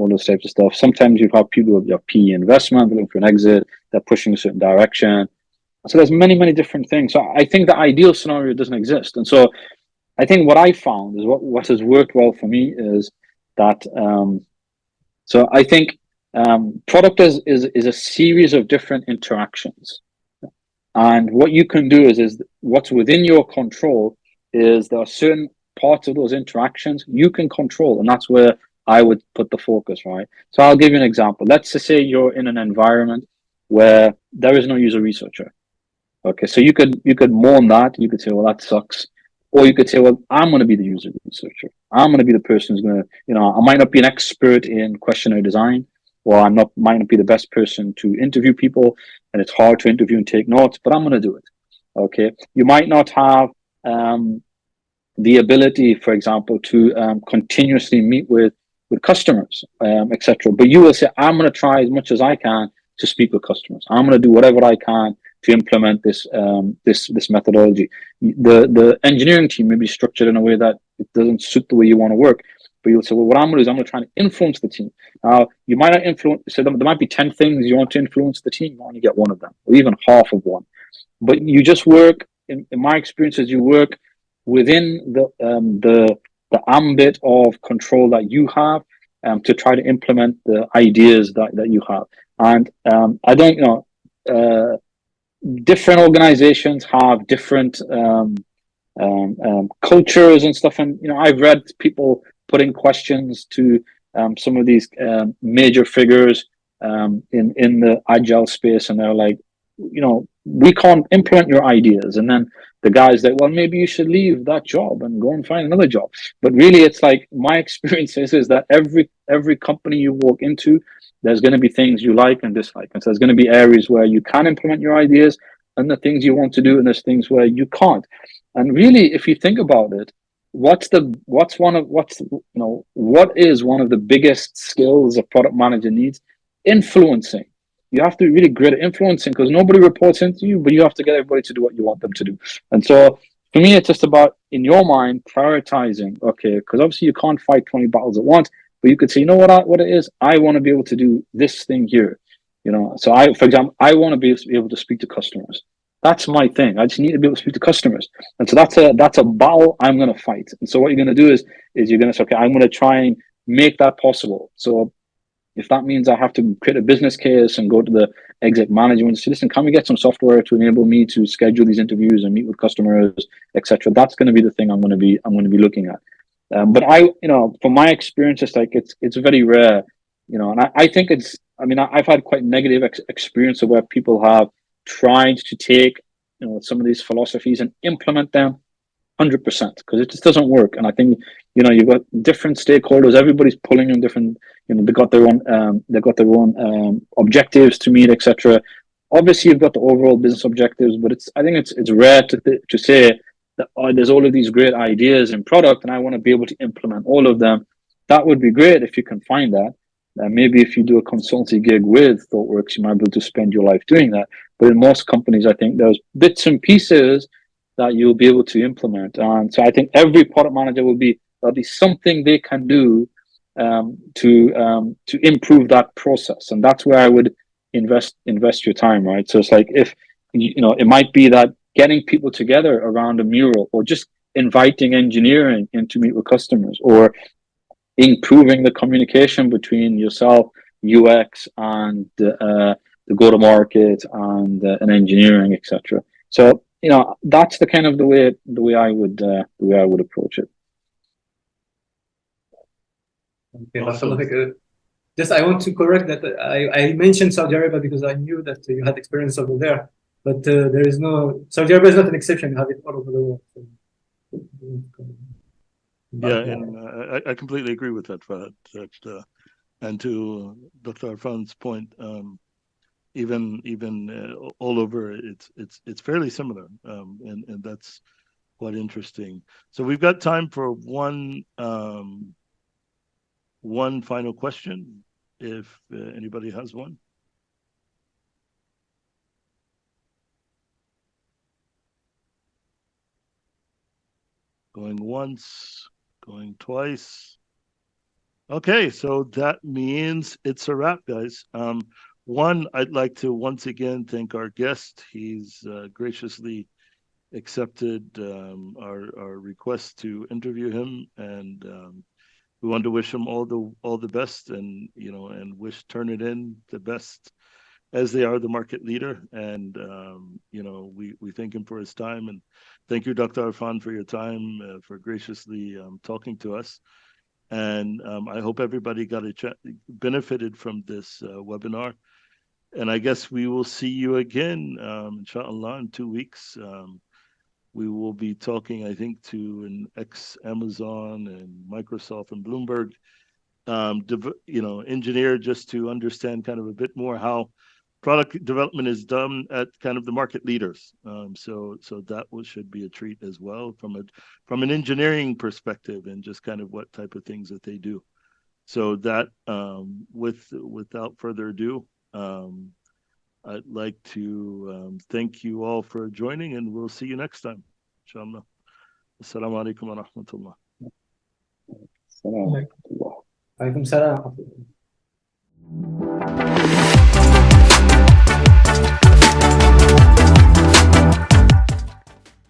of stuff. Sometimes you have people with PE investment looking for an exit, they're pushing a certain direction. So there's many different things. So I think the ideal scenario doesn't exist. And so I think what I found is what has worked well for me is that so I think product is a series of different interactions. And what you can do is what's within your control is there are certain parts of those interactions you can control, and that's where I would put the focus, right? So I'll give you an example. Let's just say you're in an environment where there is no user researcher. Okay, so you could mourn that. You could say, well, that sucks. Or you could say, well, I'm going to be the user researcher. I'm going to be the person who's going to, I might not be an expert in questionnaire design, or might not be the best person to interview people, and it's hard to interview and take notes, but I'm going to do it. Okay, you might not have the ability, for example, to continuously meet with customers, etc. But you will say, I'm going to try as much as I can to speak with customers. I'm going to do whatever I can to implement this methodology. The engineering team may be structured in a way that it doesn't suit the way you want to work. But you'll say, well, what I'm going to do is I'm going to try to influence the team. Now, you might not influence, so there might be 10 things you want to influence the team. You only get one of them, or even half of one. But you just work, in my experiences, you work within the ambit of control that you have, to try to implement the ideas that you have. And I don't, different organizations have different cultures and stuff. And I've read people putting questions to some of these major figures in the agile space, and they're like, we can't implement your ideas. And then the guy's like, well, maybe you should leave that job and go and find another job. But really, it's like, my experience is that every company you walk into, there's going to be things you like and dislike, and so there's going to be areas where you can implement your ideas and the things you want to do, and there's things where you can't. And really, if you think about it, what is one of the biggest skills a product manager needs? Influencing. You have to be really great at influencing, because nobody reports into you, but you have to get everybody to do what you want them to do. And so for me, it's just about, in your mind, prioritizing. Okay, because obviously you can't fight 20 battles at once, but you could say, what it is, I want to be able to do this thing here. So for example, I want to be able to speak to customers. That's my thing. I just need to be able to speak to customers. And so that's a battle I'm going to fight. And so what you're going to do is you're going to say, okay, I'm going to try and make that possible. So if that means I have to create a business case and go to the exec management and say, listen, can we get some software to enable me to schedule these interviews and meet with customers, etc.? That's going to be the thing I'm going to be looking at. But from my experience, it's like it's very rare, and I think I've had quite negative experience of where people have tried to take some of these philosophies and implement them 100%, because it just doesn't work. And I think you've got different stakeholders, everybody's pulling in different, they've got their own objectives to meet, etc. Obviously you've got the overall business objectives, but I think it's rare to say that there's all of these great ideas in product and I want to be able to implement all of them. That would be great if you can find that. Maybe if you do a consultancy gig with ThoughtWorks, you might be able to spend your life doing that. But in most companies, I think there's bits and pieces that you'll be able to implement. And so I think every product manager there'll be something they can do to improve that process. And that's where I would invest your time, right? So it's like, if it might be that getting people together around a mural, or just inviting engineering in to meet with customers, or improving the communication between yourself, UX, and the go-to-market and engineering, etc. So that's the kind of the way I would approach it. Okay, awesome. Just I want to correct that I mentioned Saudi Arabia because I knew that you had experience over there, but there is no, Saudi Arabia is not an exception. You have it all over the world. So. Yeah, and I completely agree with that, Fahad. And to Dr. Arfan's point, even all over, it's fairly similar, and that's quite interesting. So we've got time for one final question, if anybody has one. Going once, going twice. Okay, so that means it's a wrap, guys. One, I'd like to once again thank our guest. He's graciously accepted our request to interview him, and we want to wish him all the best, and and wish Turnitin the best, as they are the market leader. And we thank him for his time, and thank you, Dr. Arfan, for your time, for graciously talking to us. And I hope everybody benefited from this webinar. And I guess we will see you again, inshallah, in 2 weeks. We will be talking, I think, to an ex-Amazon and Microsoft and Bloomberg engineer, just to understand kind of a bit more how product development is done at kind of the market leaders. So that should be a treat as well from an engineering perspective, and just kind of what type of things that they do. So that without further ado, I'd like to thank you all for joining, and we'll see you next time, inshallah. Assalamu alaikum wa rahmatullah. Assalamu alaikum. Alaikum salam.